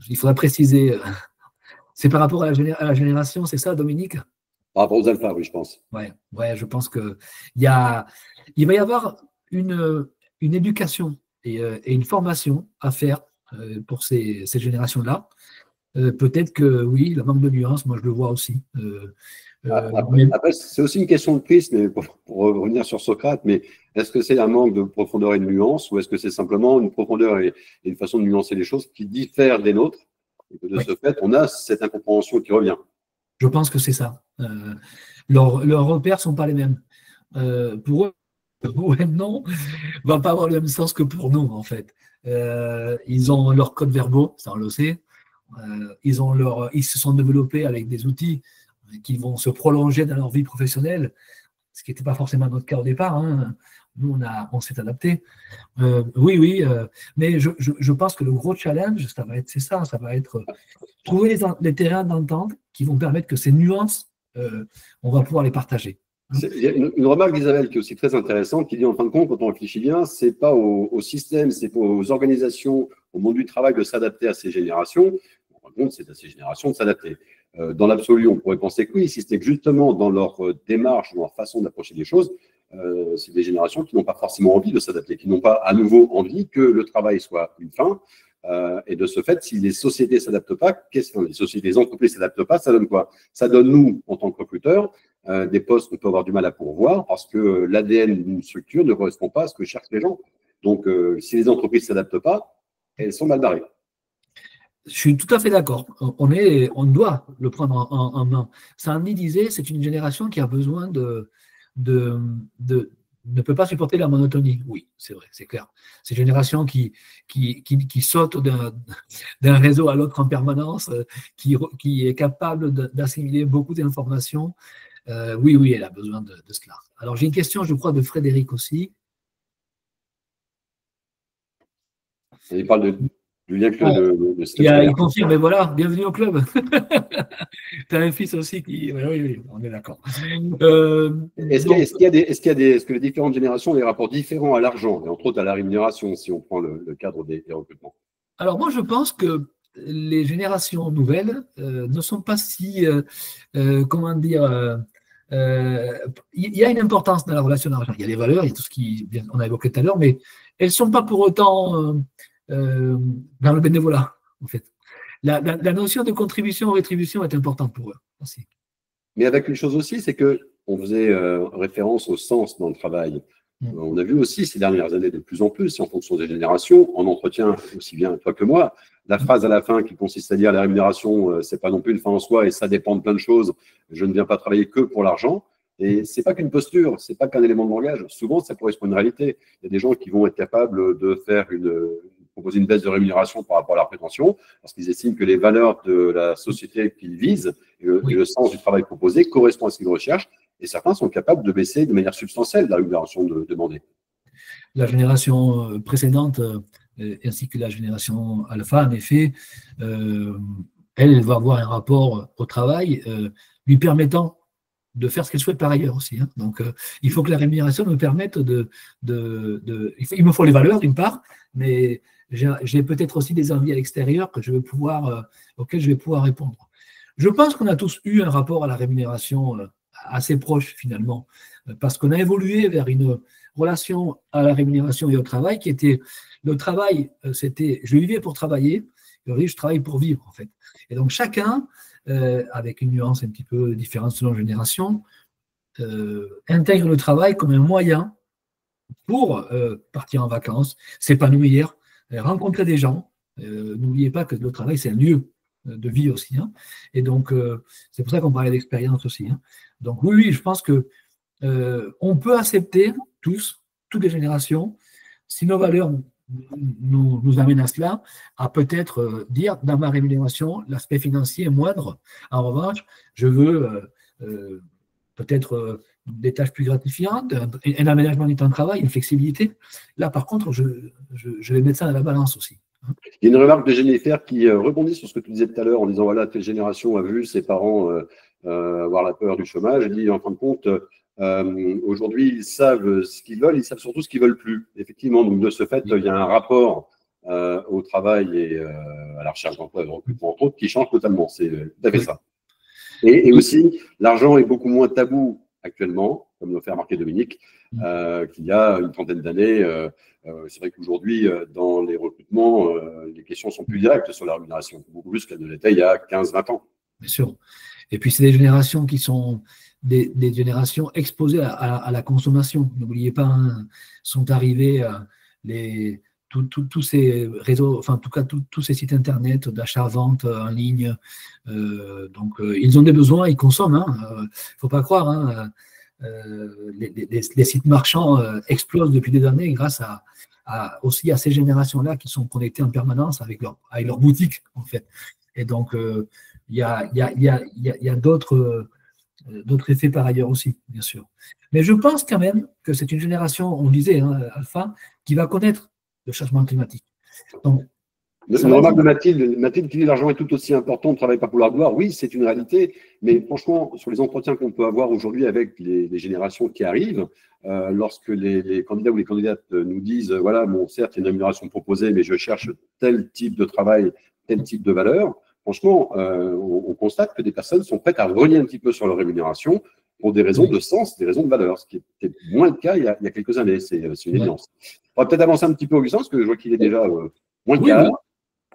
Il faudra préciser. C'est par rapport à la génération, c'est ça, Dominique? Par rapport aux alphas, oui, je pense. Ouais, je pense qu'il va y avoir une éducation et une formation à faire pour ces générations-là. Peut-être que oui, le manque de nuance, moi je le vois aussi. Après, c'est aussi une question de prise, mais pour revenir sur Socrate, mais est-ce que c'est un manque de profondeur et de nuance, ou est-ce que c'est simplement une profondeur et une façon de nuancer les choses qui diffèrent des nôtres, et que de ce fait, on a cette incompréhension qui revient? Je pense que c'est ça. Leurs repères ne sont pas les mêmes. Pour eux, ouais, non, ne va pas avoir le même sens que pour nous, en fait. Ils ont leurs codes verbaux, ça on le sait. Ils se sont développés avec des outils qui vont se prolonger dans leur vie professionnelle, ce qui n'était pas forcément notre cas au départ. Hein. Nous, on s'est adapté. Oui, mais je pense que le gros challenge, ça va être trouver les terrains d'entente qui vont permettre que ces nuances, on va pouvoir les partager. Il y a une remarque d'Isabelle qui est aussi très intéressante, qui dit en fin de compte, quand on réfléchit bien, ce n'est pas au système, c'est pas aux organisations, au monde du travail de s'adapter à ces générations. En fin de compte, c'est à ces générations de s'adapter. Dans l'absolu, on pourrait penser que oui, si c'était que justement dans leur démarche, dans leur façon d'approcher les choses, c'est des générations qui n'ont pas forcément envie de s'adapter, qui n'ont pas à nouveau envie que le travail soit une fin. Et de ce fait, si les sociétés ne s'adaptent pas, les entreprises ne s'adaptent pas, ça donne quoi? Ça donne, nous, en tant que recruteurs, des postes qu'on peut avoir du mal à pourvoir parce que l'ADN d'une structure ne correspond pas à ce que cherchent les gens. Donc, si les entreprises ne s'adaptent pas, elles sont mal barrées. Je suis tout à fait d'accord. On doit le prendre en main. Sandy disait, c'est une génération qui a besoin ne peut pas supporter la monotonie. Oui, c'est vrai, c'est clair. C'est une génération qui saute d'un réseau à l'autre en permanence, qui est capable d'assimiler beaucoup d'informations. Oui, elle a besoin de cela. Alors, j'ai une question, je crois, de Frédéric aussi. Il parle du lien que de il confirme, mais voilà, bienvenue au club. Tu as un fils aussi qui… Oui, on est d'accord. Est-ce que les différentes générations ont des rapports différents à l'argent, et entre autres à la rémunération, si on prend le cadre des recrutements? Alors moi, je pense que les générations nouvelles ne sont pas si… comment dire… il y a une importance dans la relation d'argent. Il y a les valeurs, il y a tout ce qu'on a évoqué tout à l'heure, mais elles ne sont pas pour autant dans le bénévolat, en fait. La notion de contribution-rétribution est importante pour eux aussi. Mais avec une chose aussi, c'est qu'on faisait référence au sens dans le travail. On a vu aussi ces dernières années de plus en plus, en fonction des générations, en entretien aussi bien toi que moi, la phrase à la fin qui consiste à dire la rémunération, c'est pas non plus une fin en soi et ça dépend de plein de choses. Je ne viens pas travailler que pour l'argent. Et c'est pas qu'une posture, c'est pas qu'un élément de langage. Souvent, ça correspond à une réalité. Il y a des gens qui vont être capables de proposer une baisse de rémunération par rapport à leur prétention, parce qu'ils estiment que les valeurs de la société qu'ils visent et le sens du travail proposé correspondent à ce qu'ils recherchent. Et certains sont capables de baisser de manière substantielle la rémunération demandée. La génération précédente, ainsi que la génération alpha, en effet, elle va avoir un rapport au travail lui permettant de faire ce qu'elle souhaite par ailleurs aussi. Hein. Donc, il faut que la rémunération me permette il me faut les valeurs, d'une part, mais j'ai peut-être aussi des envies à l'extérieur auxquelles je vais pouvoir répondre. Je pense qu'on a tous eu un rapport à la rémunération assez proche, finalement, parce qu'on a évolué vers une relation à la rémunération et au travail qui était, le travail, c'était, je vivais pour travailler, et aujourd'hui, je travaille pour vivre, en fait. Et donc, chacun, avec une nuance un petit peu différente selon génération, intègre le travail comme un moyen pour partir en vacances, s'épanouir, rencontrer des gens. N'oubliez pas que le travail, c'est un lieu de vie aussi. Hein. Et donc, c'est pour ça qu'on parlait d'expérience aussi. Hein. Donc oui, je pense que on peut accepter toutes les générations, si nos valeurs nous amènent à cela, à peut-être dire, dans ma rémunération, l'aspect financier est moindre. En revanche, je veux peut-être des tâches plus gratifiantes, un aménagement du temps de travail, une flexibilité. Là, par contre, je vais mettre ça dans la balance aussi. Il y a une remarque de Jennifer qui rebondit sur ce que tu disais tout à l'heure en disant, voilà, telle génération a vu ses parents avoir la peur du chômage. Elle dit, en fin de compte, aujourd'hui, ils savent ce qu'ils veulent, ils savent surtout ce qu'ils ne veulent plus. Effectivement, donc de ce fait, il y a un rapport au travail et à la recherche d'emploi et de recrutement, entre autres, qui change totalement. C'est tout à fait ça. Et aussi, l'argent est beaucoup moins tabou actuellement, comme nous fait remarquer Dominique, qu'il y a une trentaine d'années. C'est vrai qu'aujourd'hui, dans les recrutements, les questions sont plus directes sur la rémunération, beaucoup plus qu'elles ne l'étaient il y a 15-20 ans. Bien sûr. Et puis, c'est des générations qui sont des générations exposées à la consommation. N'oubliez pas, hein, sont arrivés tous ces réseaux, enfin, en tout cas, tous ces sites internet d'achat-vente en ligne. Donc, ils ont des besoins, ils consomment. Il ne faut pas croire. Hein, les sites marchands explosent depuis des années grâce aussi à ces générations-là qui sont connectées en permanence avec leur boutique, en fait. Et donc, il y a d'autres effets par ailleurs aussi, bien sûr. Mais je pense quand même que c'est une génération, on disait, hein, alpha, qui va connaître le changement climatique. Donc, une remarque de Mathilde qui dit l'argent est tout aussi important, on ne travaille pas pour la gloire. Oui, c'est une réalité, mais franchement, sur les entretiens qu'on peut avoir aujourd'hui avec les générations qui arrivent, lorsque les candidats ou les candidates nous disent, voilà, bon, certes, il y a une rémunération proposée, mais je cherche tel type de travail, tel type de valeur, franchement, on constate que des personnes sont prêtes à renier un petit peu sur leur rémunération pour des raisons de sens, des raisons de valeur, ce qui était moins le cas il y a quelques années. C'est une évidence. On va peut-être avancer un petit peu, Augustin, parce que je vois qu'il est déjà moins de cas. Oui.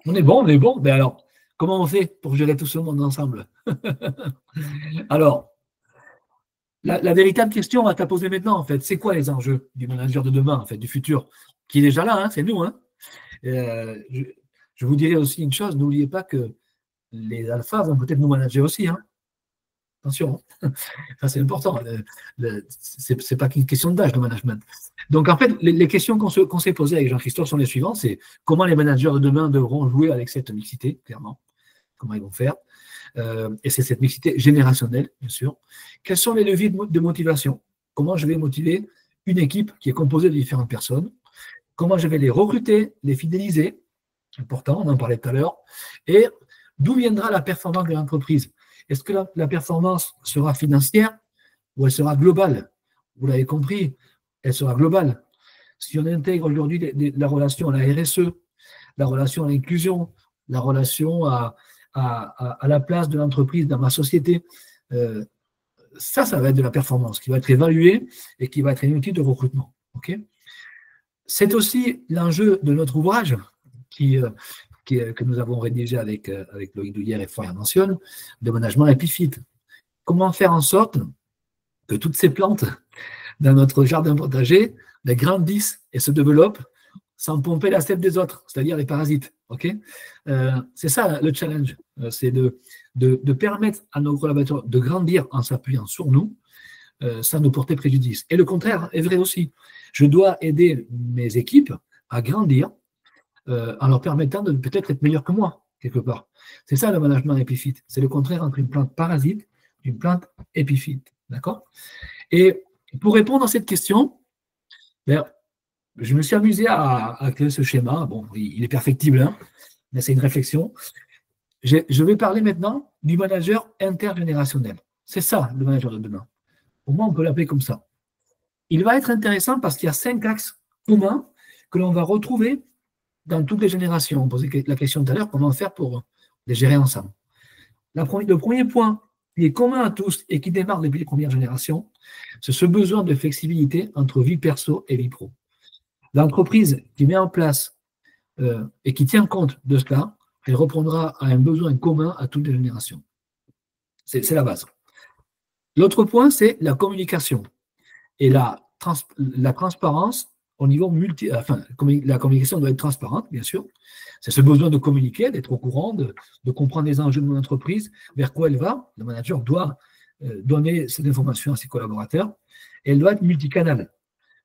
On est bon. Mais alors, comment on fait pour gérer tout ce monde ensemble? Alors, la véritable question, on va te la poser maintenant, en fait. C'est quoi les enjeux du manager de demain, en fait, du futur, qui est déjà là, hein, c'est nous. Hein. Je vous dirais aussi une chose, n'oubliez pas que les alphas vont peut-être nous manager aussi. Hein. Attention, ça c'est important. C'est pas qu'une question d'âge, le management. Donc, en fait, les questions qu'on s'est posées avec Jean-Christophe sont les suivantes. C'est comment les managers de demain devront jouer avec cette mixité, clairement. Comment ils vont faire. Et c'est cette mixité générationnelle, bien sûr. Quels sont les leviers de motivation? Comment je vais motiver une équipe qui est composée de différentes personnes? Comment je vais les recruter, les fidéliser? Important, on en parlait tout à l'heure. Et d'où viendra la performance de l'entreprise? Est-ce que la performance sera financière ou elle sera globale? Vous l'avez compris, elle sera globale. Si on intègre aujourd'hui la relation à la RSE, la relation à l'inclusion, la relation à la place de l'entreprise dans ma société, ça va être de la performance qui va être évaluée et qui va être un outil de recrutement. Okay, c'est aussi l'enjeu de notre ouvrage que nous avons rédigé avec Loïc Douillère et Florian Mentionne, de management épiphyte. Comment faire en sorte que toutes ces plantes dans notre jardin potager grandissent et se développent sans pomper la sève des autres, c'est-à-dire les parasites. Okay, c'est ça le challenge, c'est de permettre à nos collaborateurs de grandir en s'appuyant sur nous, sans nous porter préjudice. Et le contraire est vrai aussi. Je dois aider mes équipes à grandir en leur permettant de peut-être être meilleurs que moi, quelque part. C'est ça le management épiphyte. C'est le contraire entre une plante parasite et une plante épiphyte. D'accord? Et pour répondre à cette question, je me suis amusé à créer ce schéma. Bon, il est perfectible, hein, mais c'est une réflexion. Je vais parler maintenant du manager intergénérationnel. C'est ça, le manager de demain. Au moins, on peut l'appeler comme ça. Il va être intéressant parce qu'il y a 5 axes communs que l'on va retrouver dans toutes les générations. On posait la question tout à l'heure, comment faire pour les gérer ensemble. Le premier point qui est commun à tous et qui démarre depuis les premières générations, c'est ce besoin de flexibilité entre vie perso et vie pro. L'entreprise qui met en place et qui tient compte de cela, elle répondra à un besoin commun à toutes les générations. C'est la base. L'autre point, c'est la communication et la transparence au niveau la communication doit être transparente, bien sûr. C'est ce besoin de communiquer, d'être au courant, de comprendre les enjeux de mon entreprise, vers quoi elle va. Le manager doit donner cette information à ses collaborateurs et elle doit être multicanal,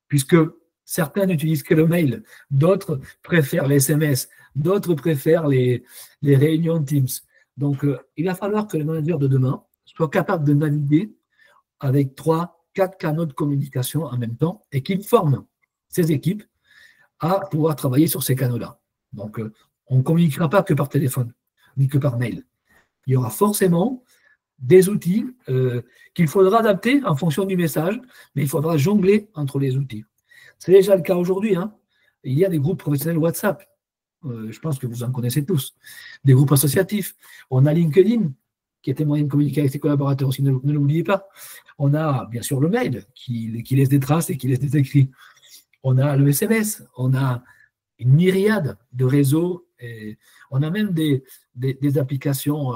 puisque certains n'utilisent que le mail, d'autres préfèrent les SMS, d'autres préfèrent les réunions Teams. Donc, il va falloir que le manager de demain soit capable de naviguer avec 3-4 canaux de communication en même temps et qu'il forme ses équipes à pouvoir travailler sur ces canaux-là. Donc, on ne communiquera pas que par téléphone, ni que par mail. Il y aura forcément des outils qu'il faudra adapter en fonction du message, mais il faudra jongler entre les outils. C'est déjà le cas aujourd'hui. Hein. Il y a des groupes professionnels WhatsApp. Je pense que vous en connaissez tous. Des groupes associatifs. On a LinkedIn, qui était moyen de communiquer avec ses collaborateurs aussi, ne l'oubliez pas. On a bien sûr le mail, qui laisse des traces et qui laisse des écrits. On a le SMS, on a une myriade de réseaux, et on a même des applications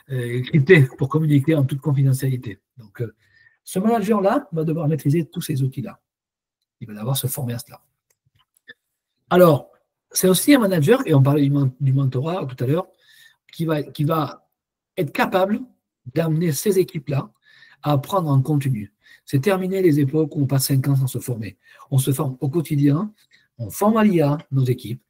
cryptées pour communiquer en toute confidentialité. Donc, ce manager-là va devoir maîtriser tous ces outils-là. Il va devoir se former à cela. Alors, c'est aussi un manager, et on parlait du mentorat tout à l'heure, qui va être capable d'amener ces équipes-là à apprendre en continu. C'est terminé les époques où on passe 5 ans sans se former. On se forme au quotidien, on forme à l'IA nos équipes,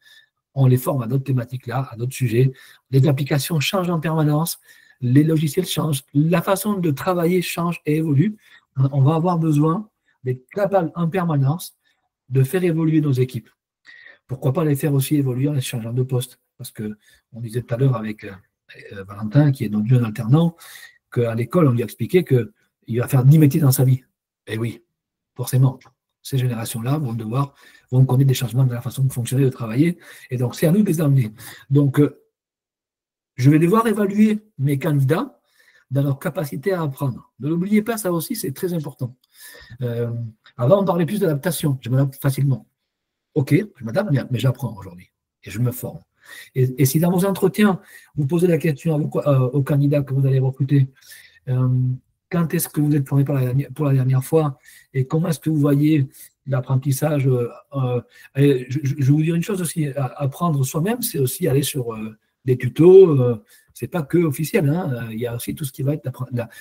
on les forme à d'autres thématiques là, à d'autres sujets. Les applications changent en permanence, les logiciels changent, la façon de travailler change et évolue. On va avoir besoin d'être capable en permanence de faire évoluer nos équipes. Pourquoi pas les faire aussi évoluer en les changeant de poste? Parce qu'on disait tout à l'heure avec Valentin, qui est notre jeune alternant, qu'à l'école, on lui a expliqué qu'il va faire 10 métiers dans sa vie. Et oui, forcément, ces générations-là vont connaître des changements dans la façon de fonctionner, de travailler. Et donc, c'est à nous de les amener. Donc, je vais devoir évaluer mes candidats dans leur capacité à apprendre. Ne l'oubliez pas, ça aussi, c'est très important. Avant, on parlait plus d'adaptation. Je m'adapte facilement. Ok, je m'adapte, mais j'apprends aujourd'hui. Et je me forme. Et si dans vos entretiens, vous posez la question aux candidats que vous allez recruter, quand est-ce que vous êtes formé pour la dernière fois et comment est-ce que vous voyez l'apprentissage je vais vous dire une chose aussi, apprendre soi-même, c'est aussi aller sur des tutos, c'est pas que officiel, hein, il y a aussi tout ce qui va être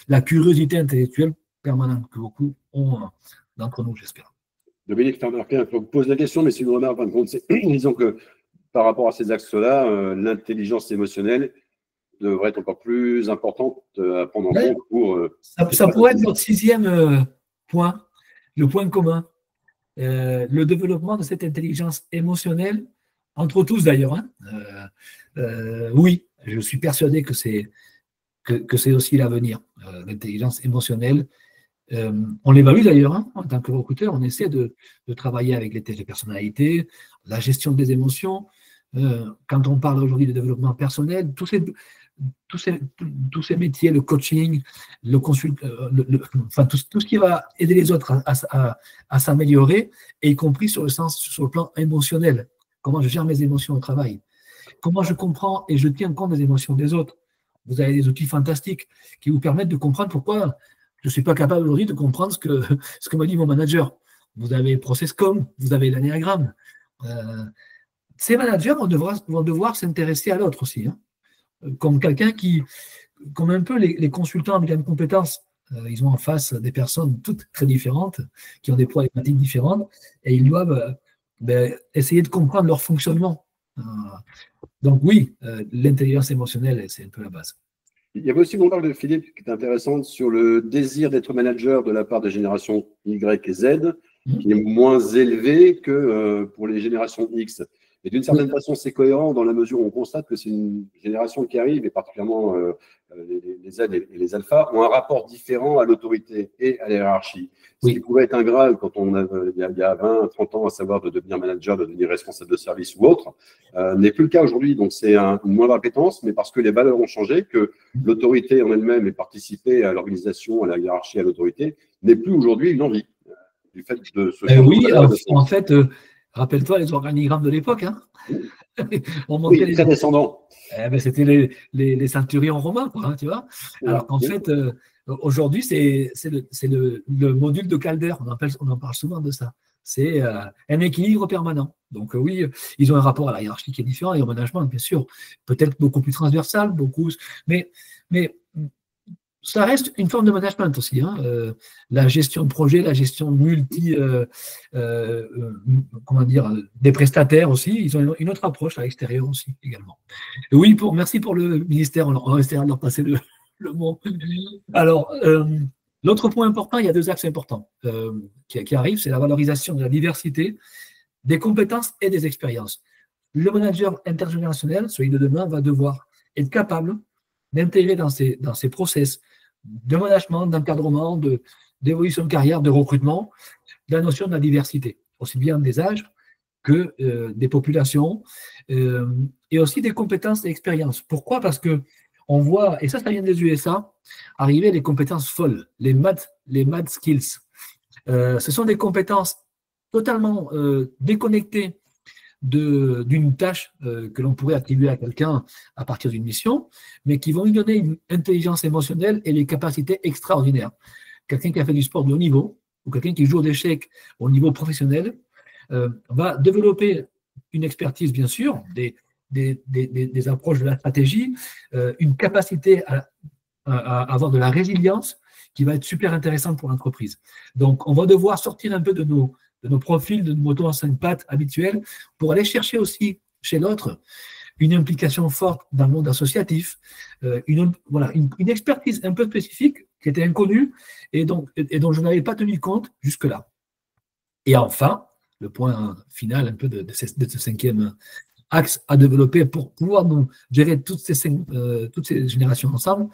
la curiosité intellectuelle permanente que beaucoup ont d'entre nous, j'espère. Dominique, tu as remarqué, on pose la question, mais c'est une remarque, en fin de compte, disons que par rapport à ces axes-là, l'intelligence émotionnelle devrait être encore plus importante à prendre en compte pour… ça pourrait être notre 6e point, le point commun. Le développement de cette intelligence émotionnelle, entre tous d'ailleurs. Hein. Oui, je suis persuadé que c'est aussi l'avenir, l'intelligence émotionnelle. On l'évalue d'ailleurs, hein, en tant que recruteur, on essaie de travailler avec les tests de personnalité, la gestion des émotions. Quand on parle aujourd'hui de développement personnel, tous ces métiers, le coaching, enfin, tout ce qui va aider les autres à s'améliorer, et y compris sur le plan émotionnel. Comment je gère mes émotions au travail? Comment je comprends et je tiens compte des émotions des autres? Vous avez des outils fantastiques qui vous permettent de comprendre pourquoi je ne suis pas capable aujourd'hui de comprendre ce que m'a dit mon manager. Vous avez ProcessCom, vous avez l'anéagramme. Ces managers vont devoir s'intéresser à l'autre aussi, hein. Comme quelqu'un comme un peu les consultants avec une compétence, ils ont en face des personnes toutes très différentes, qui ont des problématiques différentes, et ils doivent essayer de comprendre leur fonctionnement. Donc oui, l'intelligence émotionnelle, c'est un peu la base. Il y avait aussi une remarque de Philippe qui est intéressante sur le désir d'être manager de la part des générations Y et Z, qui est moins élevé que pour les générations X. Et d'une certaine façon, c'est cohérent dans la mesure où on constate que c'est une génération qui arrive, et particulièrement les Z et les alphas, ont un rapport différent à l'autorité et à la hiérarchie. Ce qui pouvait être ingrat quand il y a 20, 30 ans, à savoir de devenir manager, de devenir responsable de service ou autre, n'est plus le cas aujourd'hui. Donc, c'est une moindre appétence, mais parce que les valeurs ont changé, que l'autorité en elle-même et participer à l'organisation, à la hiérarchie, à l'autorité, n'est plus aujourd'hui une envie. Du fait de ce oui, en fait… Rappelle-toi les organigrammes de l'époque. Hein. Oui, très descendants. C'était les centurions romains, quoi, hein, tu vois. Alors qu'en fait, aujourd'hui, c'est le module de Calder. On en parle souvent de ça. C'est un équilibre permanent. Donc oui, ils ont un rapport à la hiérarchie qui est différent et au management, bien sûr, peut-être beaucoup plus transversal, mais ça reste une forme de management aussi, hein. La gestion de projet, la gestion des prestataires aussi, ils ont une autre approche à l'extérieur aussi également. Et oui, merci pour le ministère, on va essayer de leur passer le mot. Alors, l'autre point important, il y a 2 axes importants qui arrivent, c'est la valorisation de la diversité, des compétences et des expériences. Le manager intergénérationnel, celui de demain, va devoir être capable d'intégrer dans ses process de management, d'encadrement, d'évolution de carrière, de recrutement, la notion de la diversité, aussi bien des âges que des populations, et aussi des compétences et expériences. Pourquoi? Parce qu'on voit, et ça vient des USA, arriver les compétences folles, les mad skills. Ce sont des compétences totalement déconnectées d'une tâche que l'on pourrait attribuer à quelqu'un à partir d'une mission, mais qui vont lui donner une intelligence émotionnelle et des capacités extraordinaires. Quelqu'un qui a fait du sport de haut niveau, ou quelqu'un qui joue aux échecs au niveau professionnel, va développer une expertise, bien sûr, des approches de la stratégie, une capacité à avoir de la résilience qui va être super intéressante pour l'entreprise. Donc, on va devoir sortir un peu de nos profils, de nos motos en 5 pattes habituels, pour aller chercher aussi chez l'autre, une implication forte dans le monde associatif, une expertise un peu spécifique qui était inconnue et dont je n'avais pas tenu compte jusque-là. Et enfin, le point final un peu de ce 5e axe à développer pour pouvoir nous gérer toutes ces générations ensemble,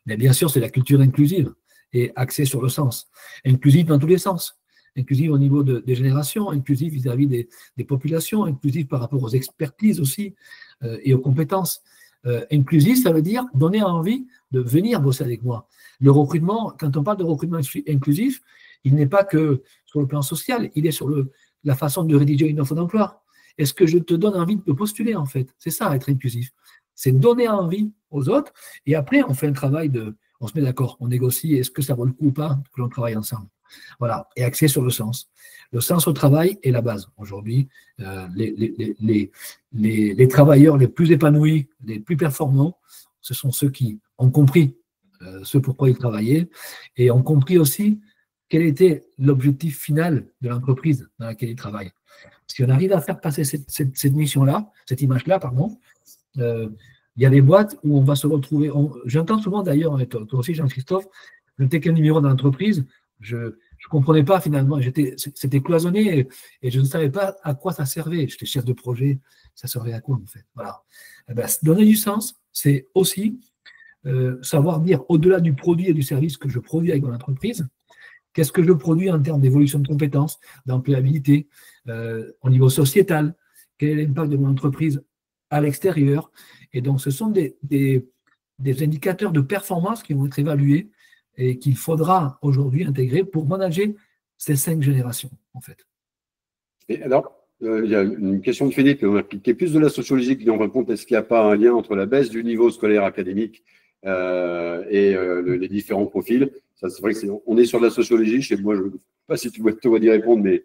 mais bien sûr, c'est la culture inclusive et axée sur le sens. Inclusive dans tous les sens. Inclusive au niveau des générations, inclusive vis-à-vis des populations, inclusive par rapport aux expertises aussi et aux compétences. Inclusive, ça veut dire donner envie de venir bosser avec moi. Le recrutement, quand on parle de recrutement inclusif, il n'est pas que sur le plan social, il est sur la façon de rédiger une offre d'emploi. Est-ce que je te donne envie de postuler, en fait? C'est ça, être inclusif. C'est donner envie aux autres, et après, on fait un travail on se met d'accord, on négocie, est-ce que ça vaut le coup ou pas que l'on travaille ensemble? Voilà, et axé sur le sens. Le sens au travail est la base. Aujourd'hui, les travailleurs les plus épanouis, les plus performants, ce sont ceux qui ont compris ce pourquoi ils travaillaient et ont compris aussi quel était l'objectif final de l'entreprise dans laquelle ils travaillent. Si on arrive à faire passer cette mission-là, cette image-là, pardon, il y a des boîtes où on va se retrouver. J'entends souvent d'ailleurs, toi aussi Jean-Christophe, je n'étais qu'un numéro d'entreprise, je ne comprenais pas finalement, c'était cloisonné et je ne savais pas à quoi ça servait. J'étais chef de projet, ça servait à quoi en fait? Voilà. Eh ben, donner du sens, c'est aussi savoir dire au-delà du produit et du service que je produis avec mon entreprise, qu'est-ce que je produis en termes d'évolution de compétences, d'employabilité, au niveau sociétal, quel est l'impact de mon entreprise à l'extérieur. Et donc, ce sont des indicateurs de performance qui vont être évalués et qu'il faudra aujourd'hui intégrer pour manager ces 5 générations, en fait. Et alors, il y a une question de Philippe qui est plus de la sociologie qui en répond. Est-ce qu'il n'y a pas un lien entre la baisse du niveau scolaire académique et les différents profils? Ça, c'est vrai qu'on est sur de la sociologie. Chez moi, je ne sais pas si tu dois y répondre, mais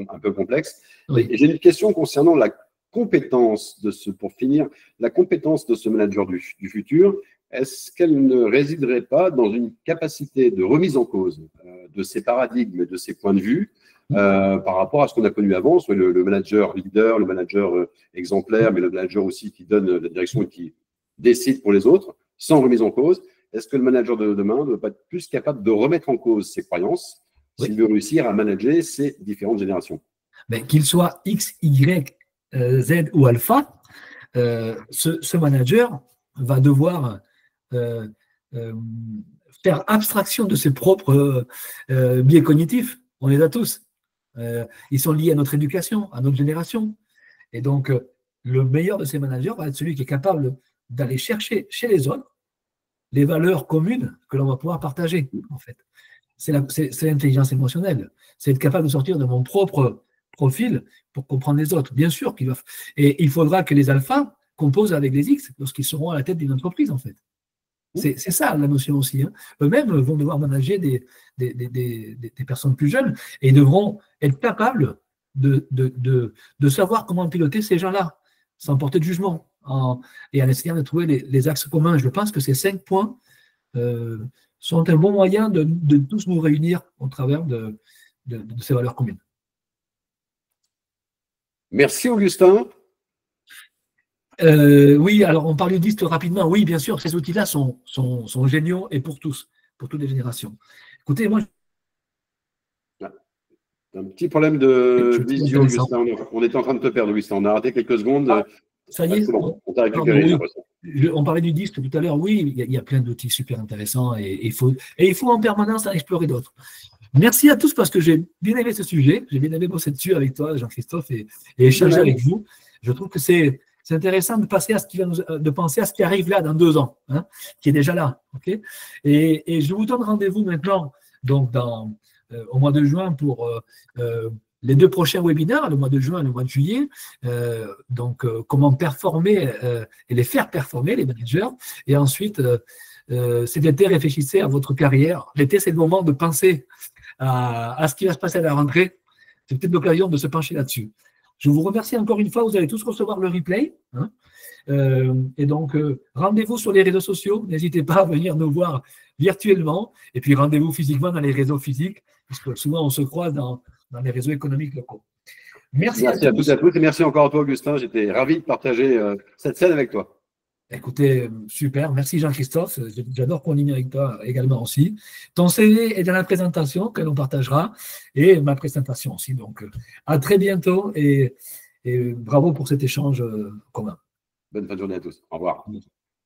un peu complexe. Oui. Et j'ai une question concernant la compétence pour finir, la compétence de ce manager du futur. Est-ce qu'elle ne résiderait pas dans une capacité de remise en cause de ses paradigmes et de ses points de vue par rapport à ce qu'on a connu avant, soit le manager leader, le manager exemplaire, mais le manager aussi qui donne la direction et qui décide pour les autres, sans remise en cause? Est-ce que le manager de demain ne doit pas être plus capable de remettre en cause ses croyances s'il veut réussir à manager ces différentes générations? Qu'il soit X, Y, Z ou alpha, ce manager va devoir faire abstraction de ses propres biais cognitifs. On les a tous. Ils sont liés à notre éducation, à notre génération. Et donc, le meilleur de ces managers va être celui qui est capable d'aller chercher chez les autres les valeurs communes que l'on va pouvoir partager, en fait. C'est l'intelligence émotionnelle. C'est être capable de sortir de mon propre profil pour comprendre les autres. Bien sûr qu'il va. Et il faudra que les alphas composent avec les X lorsqu'ils seront à la tête d'une entreprise, en fait. C'est ça la notion aussi. Hein. Eux-mêmes vont devoir manager des personnes plus jeunes et ils devront être capables de savoir comment piloter ces gens-là, sans porter de jugement, et en essayant de trouver les axes communs. Je pense que ces 5 points sont un bon moyen de tous nous réunir au travers de ces valeurs communes. Merci Augustin. Oui, alors on parle du DIST rapidement. Oui, bien sûr, ces outils-là sont géniaux et pour tous, pour toutes les générations. Écoutez, moi. Un petit problème de visio, Augustin. On était en train de te perdre, Augustin. On a raté quelques secondes. Ça y est, bon. On t'a récupéré. Oui. On parlait du DIST tout à l'heure. Oui, il y a plein d'outils super intéressants et il faut en permanence en explorer d'autres. Merci à tous parce que j'ai bien aimé ce sujet. J'ai bien aimé bosser dessus avec toi, Jean-Christophe, et échanger avec vous. Je trouve que c'est intéressant de penser à ce qui arrive là dans 2 ans, hein, qui est déjà là. Okay, et je vous donne rendez-vous maintenant donc au mois de juin pour les 2 prochains webinaires, le mois de juin et le mois de juillet. Comment performer et les faire performer, les managers. Et ensuite, cet été, réfléchissez à votre carrière. L'été, c'est le moment de penser à ce qui va se passer à la rentrée. C'est peut-être l'occasion de se pencher là-dessus. Je vous remercie encore une fois. Vous allez tous recevoir le replay. Hein. Et donc, rendez-vous sur les réseaux sociaux. N'hésitez pas à venir nous voir virtuellement. Et puis, rendez-vous physiquement dans les réseaux physiques, parce que souvent, on se croise dans les réseaux économiques locaux. Merci Merci à toutes et à tous et merci encore à toi, Augustin. J'étais ravi de partager cette scène avec toi. Écoutez, super. Merci Jean-Christophe. J'adore coordonner avec toi également aussi. Ton CV est dans la présentation que l'on partagera et ma présentation aussi. Donc, à très bientôt et bravo pour cet échange commun. Bonne fin de journée à tous. Au revoir.